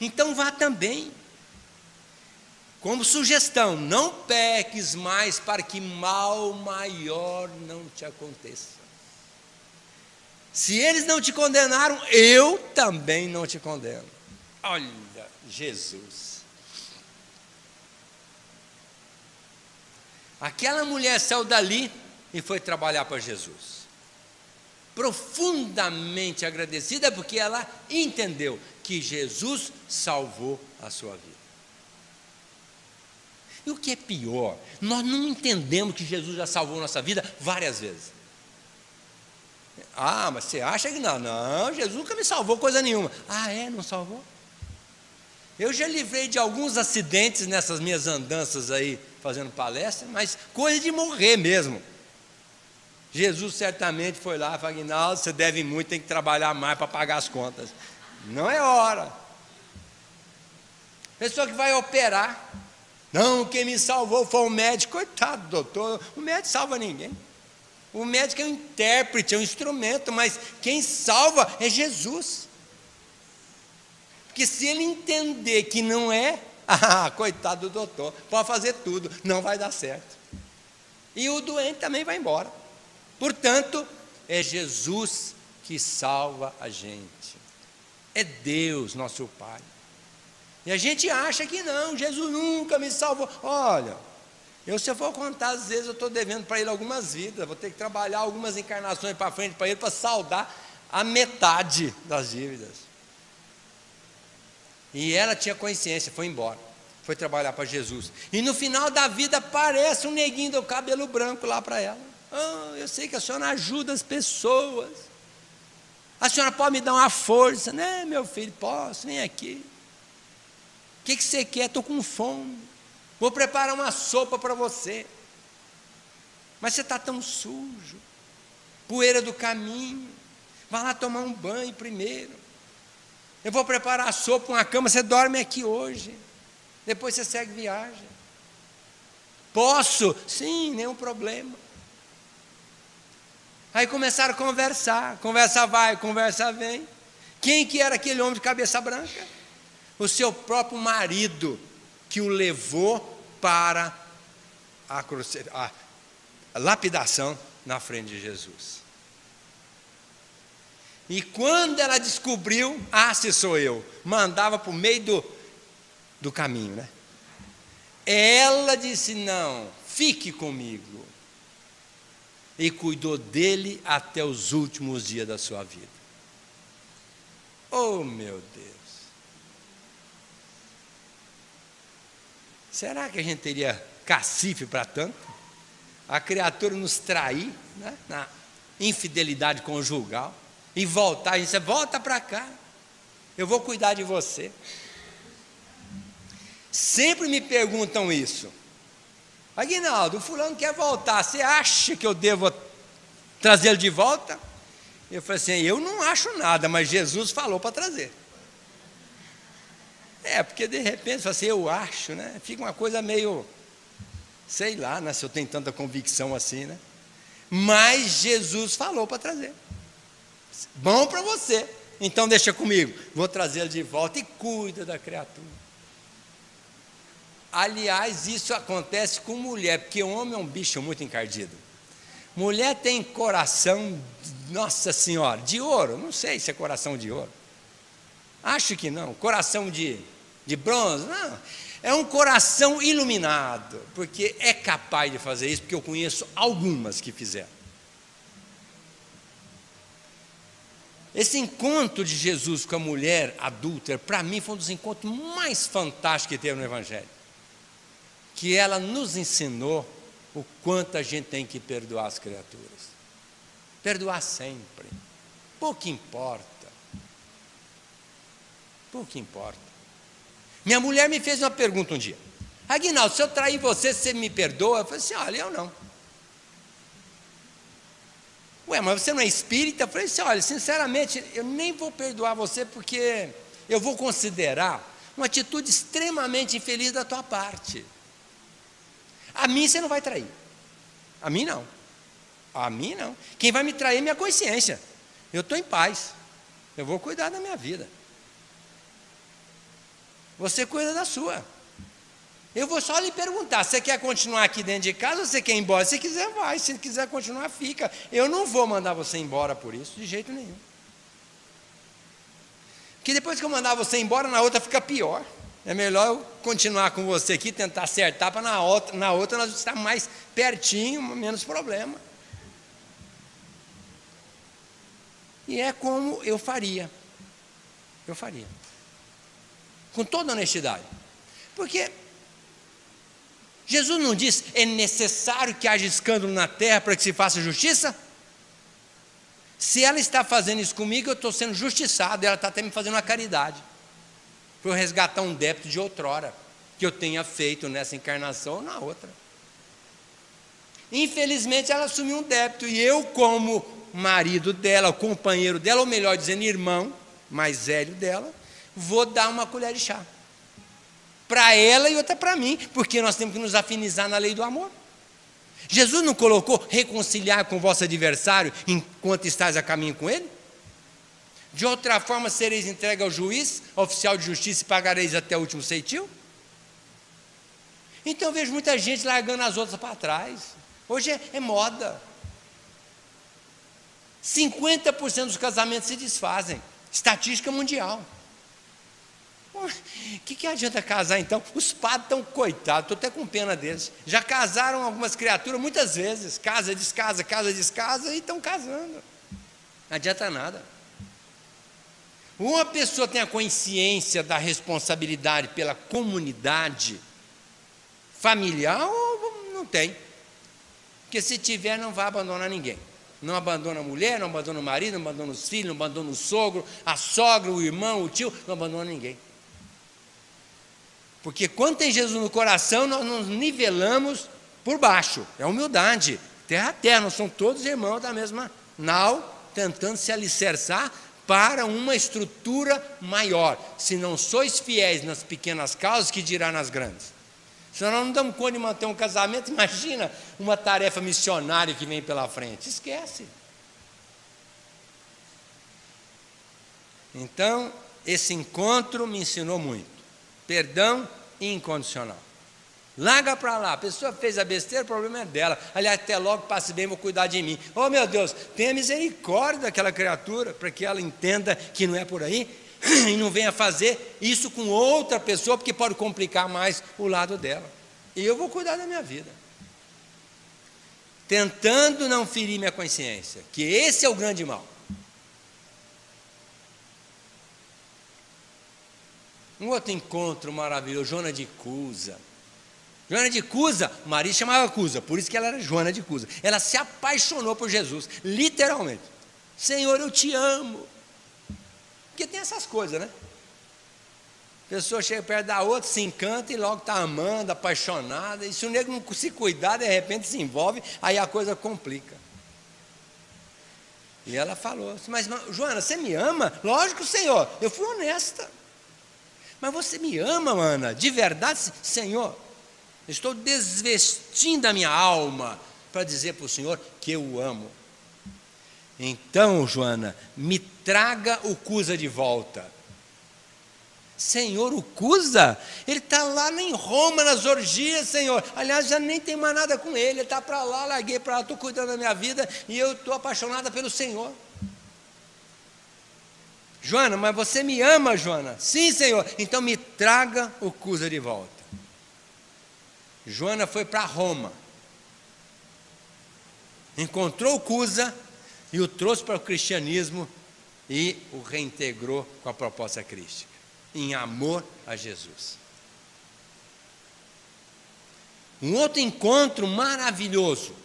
Então vá também. Como sugestão, não peques mais para que mal maior não te aconteça. Se eles não te condenaram, eu também não te condeno. Olha, Jesus. Aquela mulher saiu dali e foi trabalhar para Jesus. Profundamente agradecida, porque ela entendeu que Jesus salvou a sua vida. E o que é pior, nós não entendemos que Jesus já salvou nossa vida várias vezes. Ah, mas você acha que não? Não, Jesus nunca me salvou coisa nenhuma. Ah, é? Não salvou? Eu já livrei de alguns acidentes nessas minhas andanças aí, fazendo palestra, mas coisa de morrer mesmo. Jesus certamente foi lá e falou: Aguinaldo, você deve muito, tem que trabalhar mais para pagar as contas. Não é hora. Pessoa que vai operar. Não, quem me salvou foi o médico. Coitado, doutor, o médico salva ninguém. O médico é um intérprete, é um instrumento, mas quem salva é Jesus. Porque se ele entender que não é, coitado do doutor, pode fazer tudo, não vai dar certo. E o doente também vai embora. Portanto, é Jesus que salva a gente. É Deus, nosso Pai. E a gente acha que não, Jesus nunca me salvou. Olha, se eu for contar, às vezes eu estou devendo para ele algumas vidas, vou ter que trabalhar algumas encarnações para frente para ele, para saldar a metade das dívidas. E ela tinha consciência, foi embora, foi trabalhar para Jesus. E no final da vida aparece um neguinho do cabelo branco lá para ela. Eu sei que a senhora ajuda as pessoas. A senhora pode me dar uma força, né, meu filho? Posso, vem aqui. O que você quer? Estou com fome. Vou preparar uma sopa para você. Mas você está tão sujo. Poeira do caminho. Vai lá tomar um banho primeiro. Eu vou preparar a sopa, uma cama, você dorme aqui hoje. Depois você segue viagem. Posso? Sim, nenhum problema. Aí começaram a conversar. Conversa vai, conversa vem. Quem que era aquele homem de cabeça branca? O seu próprio marido, que o levou para a lapidação na frente de Jesus. E quando ela descobriu, se sou eu, mandava para o meio do caminho, né? Ela disse: não, fique comigo. E cuidou dele até os últimos dias da sua vida. Oh, meu Deus! Será que a gente teria cacife para tanto? A criatura nos trair, né, na infidelidade conjugal, e voltar, e dizer: volta para cá, eu vou cuidar de você. Sempre me perguntam isso: Aguinaldo, o fulano quer voltar, você acha que eu devo trazê-lo de volta? Eu falei assim: eu não acho nada, mas Jesus falou para trazer. Porque de repente, você fala assim, eu acho, né? Fica uma coisa meio, sei lá, né, se eu tenho tanta convicção assim, né? Mas Jesus falou para trazer. Bom para você, então deixa comigo, vou trazê-lo de volta e cuida da criatura. Aliás, isso acontece com mulher, porque o homem é um bicho muito encardido. Mulher tem coração, nossa senhora, de ouro, não sei se é coração de ouro. Acho que não, coração de bronze, não. É um coração iluminado, porque é capaz de fazer isso, porque eu conheço algumas que fizeram. Esse encontro de Jesus com a mulher adúltera, para mim, foi um dos encontros mais fantásticos que teve no Evangelho. Que ela nos ensinou o quanto a gente tem que perdoar as criaturas. Perdoar sempre. Pouco importa. Pouco importa. Minha mulher me fez uma pergunta um dia: Aguinaldo, se eu trair você, você me perdoa? Eu falei assim: olha, eu não. Ué, mas você não é espírita? Eu falei assim: olha, sinceramente, eu nem vou perdoar você, porque eu vou considerar uma atitude extremamente infeliz da tua parte. A mim você não vai trair. A mim não. A mim não. Quem vai me trair é minha consciência. Eu estou em paz. Eu vou cuidar da minha vida. Você cuida da sua. Eu vou só lhe perguntar: você quer continuar aqui dentro de casa ou você quer ir embora? Se quiser, vai. Se quiser continuar, fica. Eu não vou mandar você embora por isso, de jeito nenhum. Que depois que eu mandar você embora, na outra fica pior. É melhor eu continuar com você aqui, tentar acertar, para na outra nós estar mais pertinho, menos problema. E é como eu faria. Eu faria. Com toda honestidade. Porque Jesus não diz, é necessário que haja escândalo na terra para que se faça justiça? Se ela está fazendo isso comigo, eu estou sendo justiçado, ela está até me fazendo uma caridade, para eu resgatar um débito de outrora, que eu tenha feito nessa encarnação ou na outra. Infelizmente ela assumiu um débito, e eu, como marido dela, o companheiro dela, ou melhor dizendo, irmão mais velho dela, vou dar uma colher de chá. Para ela e outra para mim, porque nós temos que nos afinizar na lei do amor. Jesus não colocou reconciliar com o vosso adversário enquanto estáis a caminho com ele? De outra forma sereis entregue ao juiz, oficial de justiça, e pagareis até o último ceitil? Então eu vejo muita gente largando as outras para trás. Hoje é moda. 50% dos casamentos se desfazem. Estatística mundial. O que adianta casar então? Os padres estão coitados, estou até com pena deles. Já casaram algumas criaturas muitas vezes, casa, descasa, e estão casando. Não adianta nada. Uma pessoa tem a consciência da responsabilidade pela comunidade familiar ou não tem. Porque se tiver, não vai abandonar ninguém. Não abandona a mulher, não abandona o marido, não abandona os filhos, não abandona o sogro, a sogra, o irmão, o tio, não abandona ninguém. Porque quando tem Jesus no coração, nós nos nivelamos por baixo. É humildade, terra a terra, nós somos todos irmãos da mesma nau, tentando se alicerçar para uma estrutura maior. Se não sois fiéis nas pequenas causas, que dirá nas grandes? Se nós não damos conta de manter um casamento, imagina uma tarefa missionária que vem pela frente. Esquece. Então, esse encontro me ensinou muito. Perdão incondicional. Larga para lá, a pessoa fez a besteira, o problema é dela. Aliás, até logo, passe bem, vou cuidar de mim. Oh meu Deus, tenha misericórdia daquela criatura, para que ela entenda que não é por aí, e não venha fazer isso com outra pessoa, porque pode complicar mais o lado dela. E eu vou cuidar da minha vida, tentando não ferir minha consciência, que esse é o grande mal. Um outro encontro maravilhoso, Joana de Cusa. Joana de Cusa, o marido chamava Cusa, por isso que ela era Joana de Cusa. Ela se apaixonou por Jesus, literalmente. Senhor, eu te amo. Porque tem essas coisas, né? A pessoa chega perto da outra, se encanta e logo está amando, apaixonada. E se o nego não se cuidar, de repente se envolve, aí a coisa complica. E ela falou, mas Joana, você me ama? Lógico, Senhor, eu fui honesta. Mas você me ama, Ana, de verdade? Senhor, estou desvestindo a minha alma para dizer para o Senhor que eu o amo. Então, Joana, me traga o Cusa de volta. Senhor, o Cusa? Ele está lá em Roma, nas orgias, Senhor. Aliás, já nem tem mais nada com ele. Ele está para lá, larguei para lá, estou cuidando da minha vida e eu estou apaixonada pelo Senhor. Joana, mas você me ama, Joana? Sim, Senhor. Então me traga o Cusa de volta. Joana foi para Roma. Encontrou o Cusa e o trouxe para o cristianismo e o reintegrou com a proposta crística, em amor a Jesus. Um outro encontro maravilhoso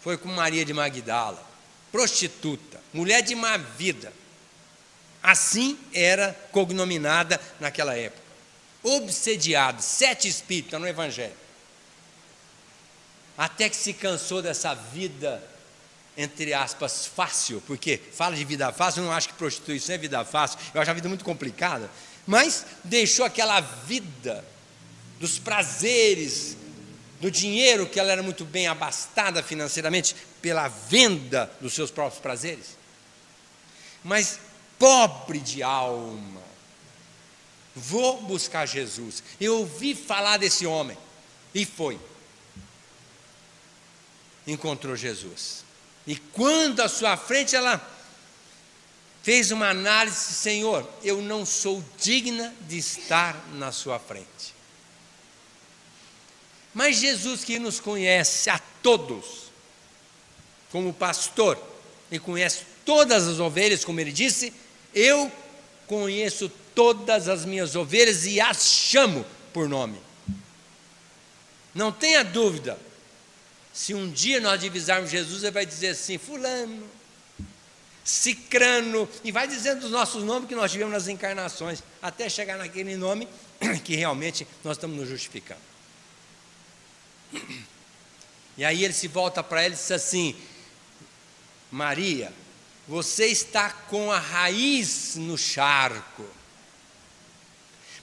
foi com Maria de Magdala, prostituta, mulher de má vida. Assim era cognominada naquela época. Obsediada, 7 espíritos, está no Evangelho. Até que se cansou dessa vida, entre aspas, fácil, porque fala de vida fácil, eu não acho que prostituição é vida fácil, eu acho a vida muito complicada, mas deixou aquela vida dos prazeres, do dinheiro, que ela era muito bem abastada financeiramente pela venda dos seus próprios prazeres, mas pobre de alma. Vou buscar Jesus. Eu ouvi falar desse homem e foi. Encontrou Jesus. E quando à sua frente ela fez uma análise: Senhor, eu não sou digna de estar na sua frente. Mas Jesus, que nos conhece a todos, como pastor, e conhece todas as ovelhas, como ele disse: eu conheço todas as minhas ovelhas e as chamo por nome. Não tenha dúvida, se um dia nós divisarmos Jesus, ele vai dizer assim: fulano, cicrano, e vai dizendo os nossos nomes que nós tivemos nas encarnações, até chegar naquele nome que realmente nós estamos nos justificando. E aí ele se volta para ela e diz assim: Maria, você está com a raiz no charco,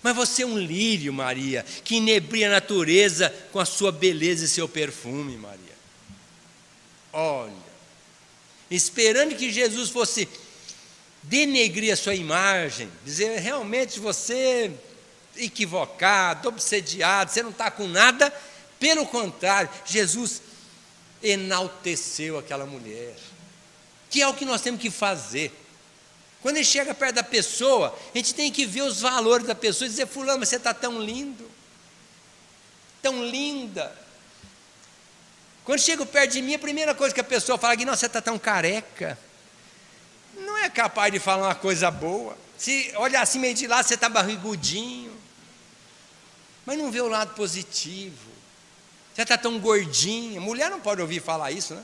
mas você é um lírio, Maria, que inebria a natureza com a sua beleza e seu perfume, Maria. Olha, esperando que Jesus fosse denegrir a sua imagem, dizer: realmente você é equivocado, obsediado, você não está com nada. Pelo contrário, Jesus enalteceu aquela mulher, que é o que nós temos que fazer. Quando a gente chega perto da pessoa, a gente tem que ver os valores da pessoa e dizer: fulano, mas você está tão lindo, tão linda. Quando chego perto de mim, a primeira coisa que a pessoa fala é: não, você está tão careca. Não é capaz de falar uma coisa boa. Se olhar assim meio de lado, você está barrigudinho, mas não vê o lado positivo. Você está tão gordinha. Mulher não pode ouvir falar isso, né?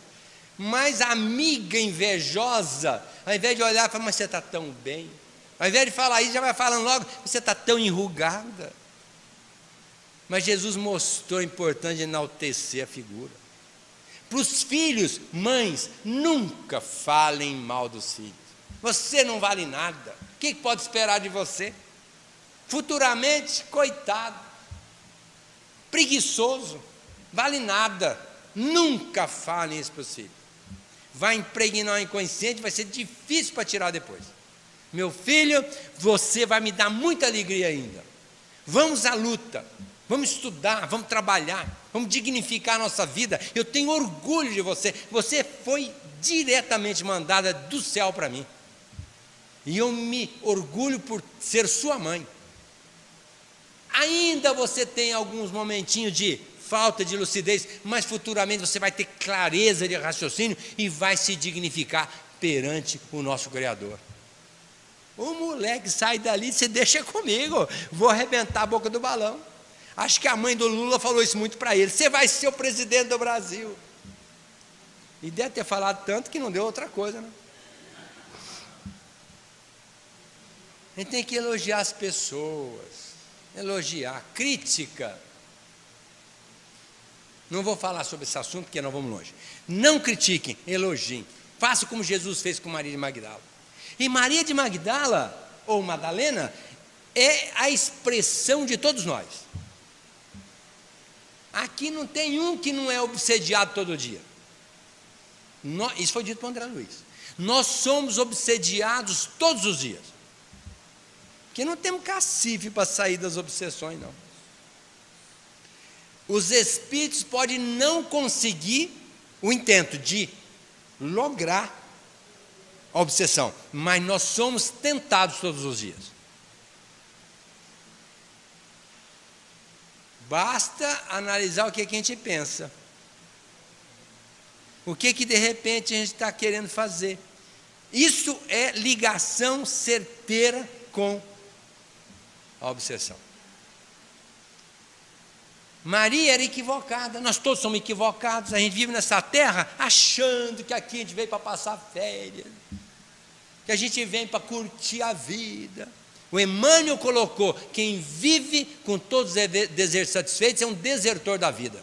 Mas a amiga invejosa, ao invés de olhar, fala: mas você está tão bem. Ao invés de falar isso, já vai falando logo: você está tão enrugada. Mas Jesus mostrou a importância de enaltecer a figura. Para os filhos, mães, nunca falem mal dos filhos. Você não vale nada. O que pode esperar de você? Futuramente, coitado, preguiçoso, vale nada. Nunca falem isso para os filhos. Vai impregnar o inconsciente, vai ser difícil para tirar depois. Meu filho, você vai me dar muita alegria ainda. Vamos à luta, vamos estudar, vamos trabalhar, vamos dignificar a nossa vida. Eu tenho orgulho de você. Você foi diretamente mandada do céu para mim. E eu me orgulho por ser sua mãe. Ainda você tem alguns momentinhos de falta de lucidez, mas futuramente você vai ter clareza de raciocínio e vai se dignificar perante o nosso Criador. O moleque sai dali: você deixa comigo, vou arrebentar a boca do balão. Acho que a mãe do Lula falou isso muito para ele: você vai ser o presidente do Brasil. E deve ter falado tanto que não deu outra coisa, né? A gente tem que elogiar as pessoas, elogiar. Crítica, não vou falar sobre esse assunto porque nós vamos longe. Não critiquem, elogiem. Faça como Jesus fez com Maria de Magdala. E Maria de Magdala, ou Madalena, é a expressão de todos nós. Aqui não tem um que não é obsediado todo dia. Isso foi dito para André Luiz. Nós somos obsediados todos os dias. Porque não temos cacife para sair das obsessões, não. Os espíritos podem não conseguir o intento de lograr a obsessão, mas nós somos tentados todos os dias. Basta analisar o que a gente pensa. O que de repente a gente está querendo fazer. Isso é ligação certeira com a obsessão. Maria era equivocada, nós todos somos equivocados. A gente vive nessa terra achando que aqui a gente veio para passar férias, que a gente vem para curtir a vida. O Emmanuel colocou: quem vive com todos os desejos satisfeitos é um desertor da vida.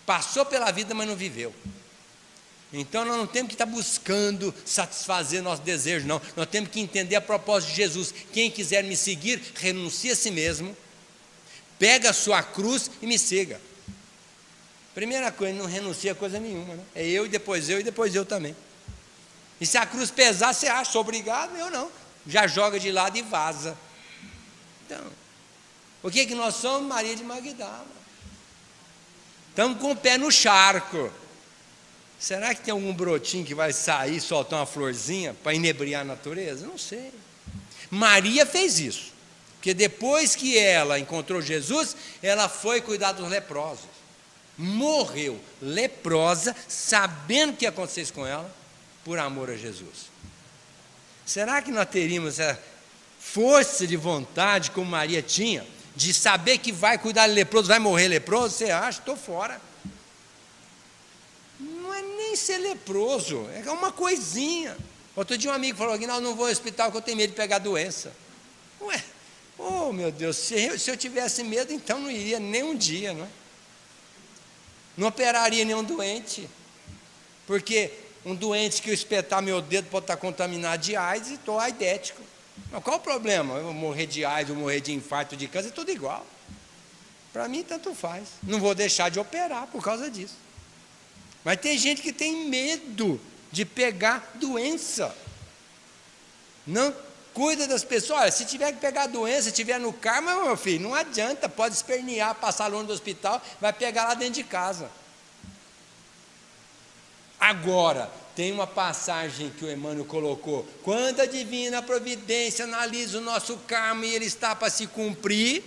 Passou pela vida, mas não viveu. Então nós não temos que estar buscando satisfazer nosso desejo, não. Nós temos que entender a propósito de Jesus: quem quiser me seguir, renuncie a si mesmo, pega a sua cruz e me siga. Primeira coisa, não renuncia a coisa nenhuma, né? É eu e depois eu também. E se a cruz pesar, você acha: sou obrigado? Eu não. Já joga de lado e vaza. Então, o que nós somos? Maria de Magdala. Estamos com o pé no charco. Será que tem algum brotinho que vai sair, soltar uma florzinha para inebriar a natureza? Não sei. Maria fez isso, porque depois que ela encontrou Jesus, ela foi cuidar dos leprosos. Morreu leprosa, sabendo o que ia acontecer com ela, por amor a Jesus. Será que nós teríamos a força de vontade, como Maria tinha, de saber que vai cuidar de leproso, vai morrer leproso? Você acha? Estou fora. Não é nem ser leproso, é uma coisinha. Outro dia um amigo falou: Aguinaldo, não vou ao hospital porque eu tenho medo de pegar doença. Ué, oh meu Deus, se eu tivesse medo, então não iria nem um dia, não é? Não operaria nenhum doente, porque um doente que eu espetar meu dedo pode estar contaminado de AIDS e estou aidético. Mas qual o problema? Eu vou morrer de AIDS, eu vou morrer de infarto, de câncer, é tudo igual. Para mim, tanto faz. Não vou deixar de operar por causa disso. Mas tem gente que tem medo de pegar doença. Não cuida das pessoas. Olha, se tiver que pegar doença, se tiver no karma, meu filho, não adianta, pode espernear, passar longe do hospital, vai pegar lá dentro de casa. Agora, tem uma passagem que o Emmanuel colocou: quando a divina providência analisa o nosso karma e ele está para se cumprir,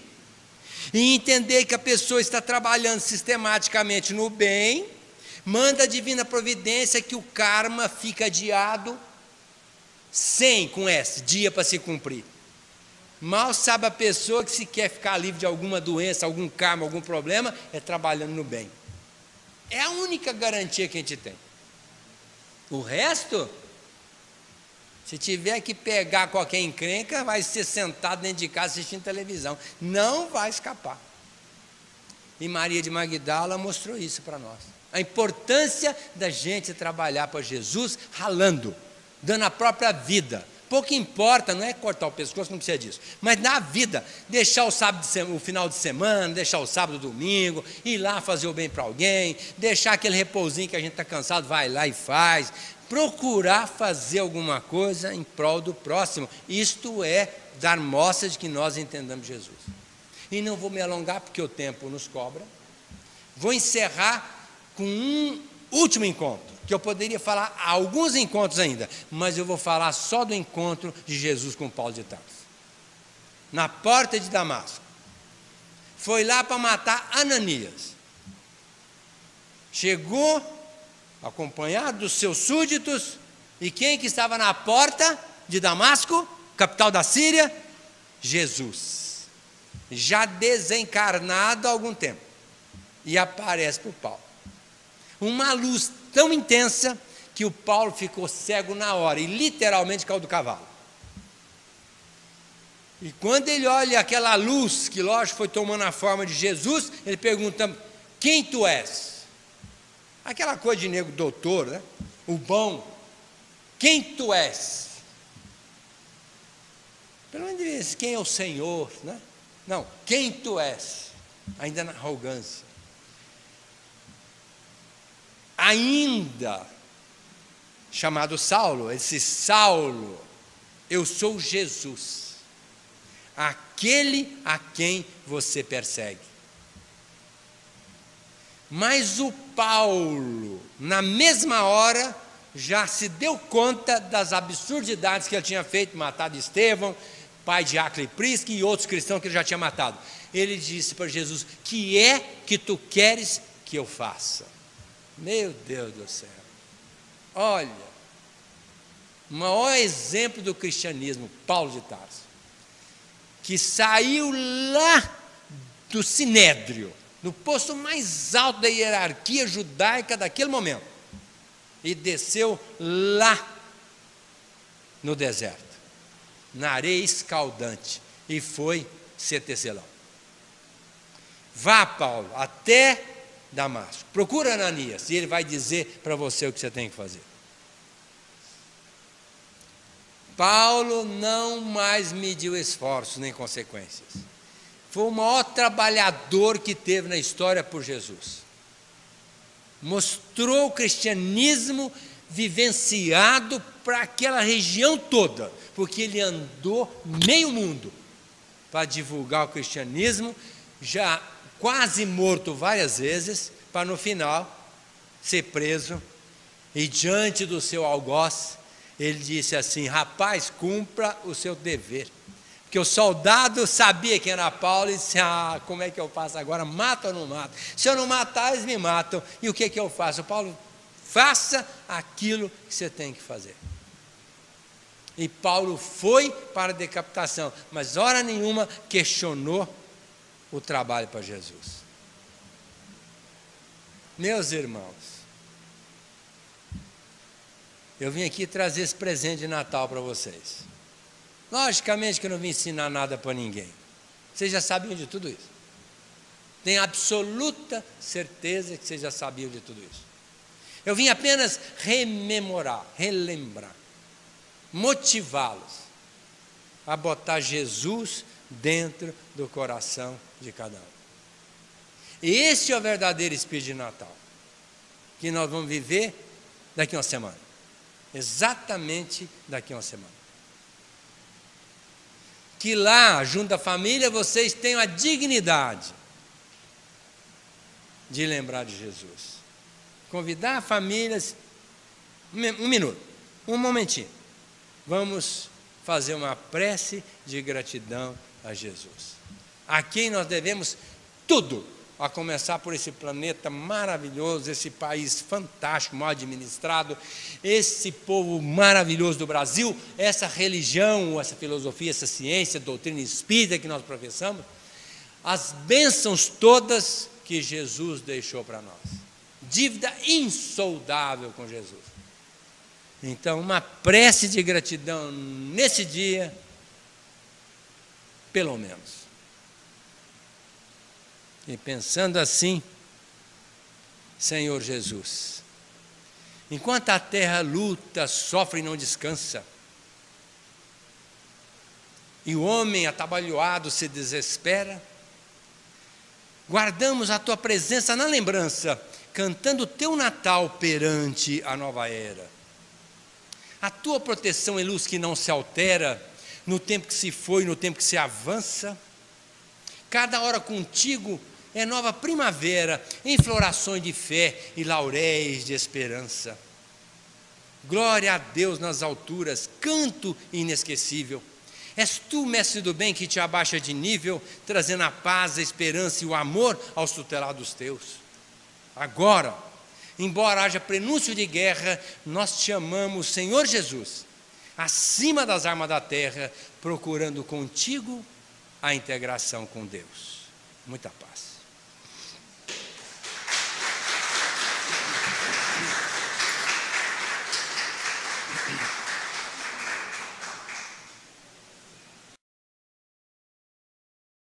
e entender que a pessoa está trabalhando sistematicamente no bem, manda a divina providência que o karma fica adiado, com S, dia para se cumprir. Mal sabe a pessoa que, se quer ficar livre de alguma doença, algum karma, algum problema, é trabalhando no bem. É a única garantia que a gente tem. O resto, se tiver que pegar qualquer encrenca, vai ser sentado dentro de casa assistindo televisão. Não vai escapar. E Maria de Magdala mostrou isso para nós. A importância da gente trabalhar para Jesus ralando, dando a própria vida. Pouco importa, não é cortar o pescoço, não precisa disso. Mas na vida, deixar o final de semana, deixar o sábado, domingo, ir lá fazer o bem para alguém, deixar aquele repousinho que a gente está cansado, vai lá e faz. Procurar fazer alguma coisa em prol do próximo. Isto é dar mostra de que nós entendamos Jesus. E não vou me alongar porque o tempo nos cobra. Vou encerrar com um último encontro, que eu poderia falar alguns encontros ainda, mas eu vou falar só do encontro de Jesus com Paulo de Tarso. Na porta de Damasco. Foi lá para matar Ananias. Chegou acompanhado dos seus súditos, e quem que estava na porta de Damasco, capital da Síria? Jesus, já desencarnado há algum tempo, e aparece para o Paulo. Uma luz tão intensa que o Paulo ficou cego na hora, e literalmente caiu do cavalo. E quando ele olha aquela luz, que lógico foi tomando a forma de Jesus, ele pergunta: quem tu és? Aquela coisa de nego doutor, né? O bom. Quem tu és? Pelo menos diz, quem é o Senhor, né? Não, quem tu és? Ainda na arrogância. Ainda chamado Saulo, ele disse: Saulo, eu sou Jesus, aquele a quem você persegue. Mas o Paulo, na mesma hora, já se deu conta das absurdidades que ele tinha feito, matado Estevão, pai de Áquila e Prisca e outros cristãos que ele já tinha matado. Ele disse para Jesus: que é que tu queres que eu faça? Meu Deus do céu, olha, o maior exemplo do cristianismo, Paulo de Tarso, que saiu lá do Sinédrio, no posto mais alto da hierarquia judaica daquele momento, e desceu lá no deserto, na areia escaldante, e foi ser tecelão. Vá, Paulo, até Damasco, procura Ananias, e ele vai dizer para você o que você tem que fazer. Paulo não mais mediu esforços nem consequências. Foi o maior trabalhador que teve na história por Jesus. Mostrou o cristianismo vivenciado para aquela região toda, porque ele andou meio mundo para divulgar o cristianismo, já quase morto várias vezes, para no final ser preso E diante do seu algoz, ele disse assim: rapaz, cumpra o seu dever. Porque o soldado sabia quem era Paulo e disse: como é que eu faço agora? Mato ou não mato? Se eu não matar, eles me matam. E o que eu faço? Paulo, faça aquilo que você tem que fazer. E Paulo foi para a decapitação, mas hora nenhuma questionou o trabalho para Jesus. Meus irmãos, eu vim aqui trazer esse presente de Natal para vocês. Logicamente que eu não vim ensinar nada para ninguém. Vocês já sabiam de tudo isso. Tenho absoluta certeza que vocês já sabiam de tudo isso. Eu vim apenas rememorar, relembrar, motivá-los a botar Jesus dentro do coração de cada um. E esse é o verdadeiro espírito de Natal, que nós vamos viver daqui a uma semana. Exatamente daqui a uma semana. Que lá, junto à família, vocês tenham a dignidade de lembrar de Jesus. Convidar famílias, um minuto, um momentinho. Vamos fazer uma prece de gratidão a Jesus, a quem nós devemos tudo, a começar por esse planeta maravilhoso, esse país fantástico, mal administrado, esse povo maravilhoso do Brasil, essa religião, essa filosofia, essa ciência, doutrina espírita que nós professamos, as bênçãos todas que Jesus deixou para nós. Dívida insoldável com Jesus. Então, uma prece de gratidão nesse dia, pelo menos. E pensando assim, Senhor Jesus, enquanto a terra luta, sofre e não descansa, e o homem atabalhoado se desespera, guardamos a Tua presença na lembrança, cantando o Teu Natal perante a nova era. A Tua proteção é luz que não se altera, no tempo que se foi, no tempo que se avança. Cada hora contigo é nova primavera, em florações de fé e lauréis de esperança. Glória a Deus nas alturas, canto inesquecível. És Tu, mestre do bem, que te abaixa de nível, trazendo a paz, a esperança e o amor aos tutelados Teus. Agora, embora haja prenúncio de guerra, nós te amamos, Senhor Jesus, acima das armas da terra, procurando contigo a integração com Deus. Muita paz.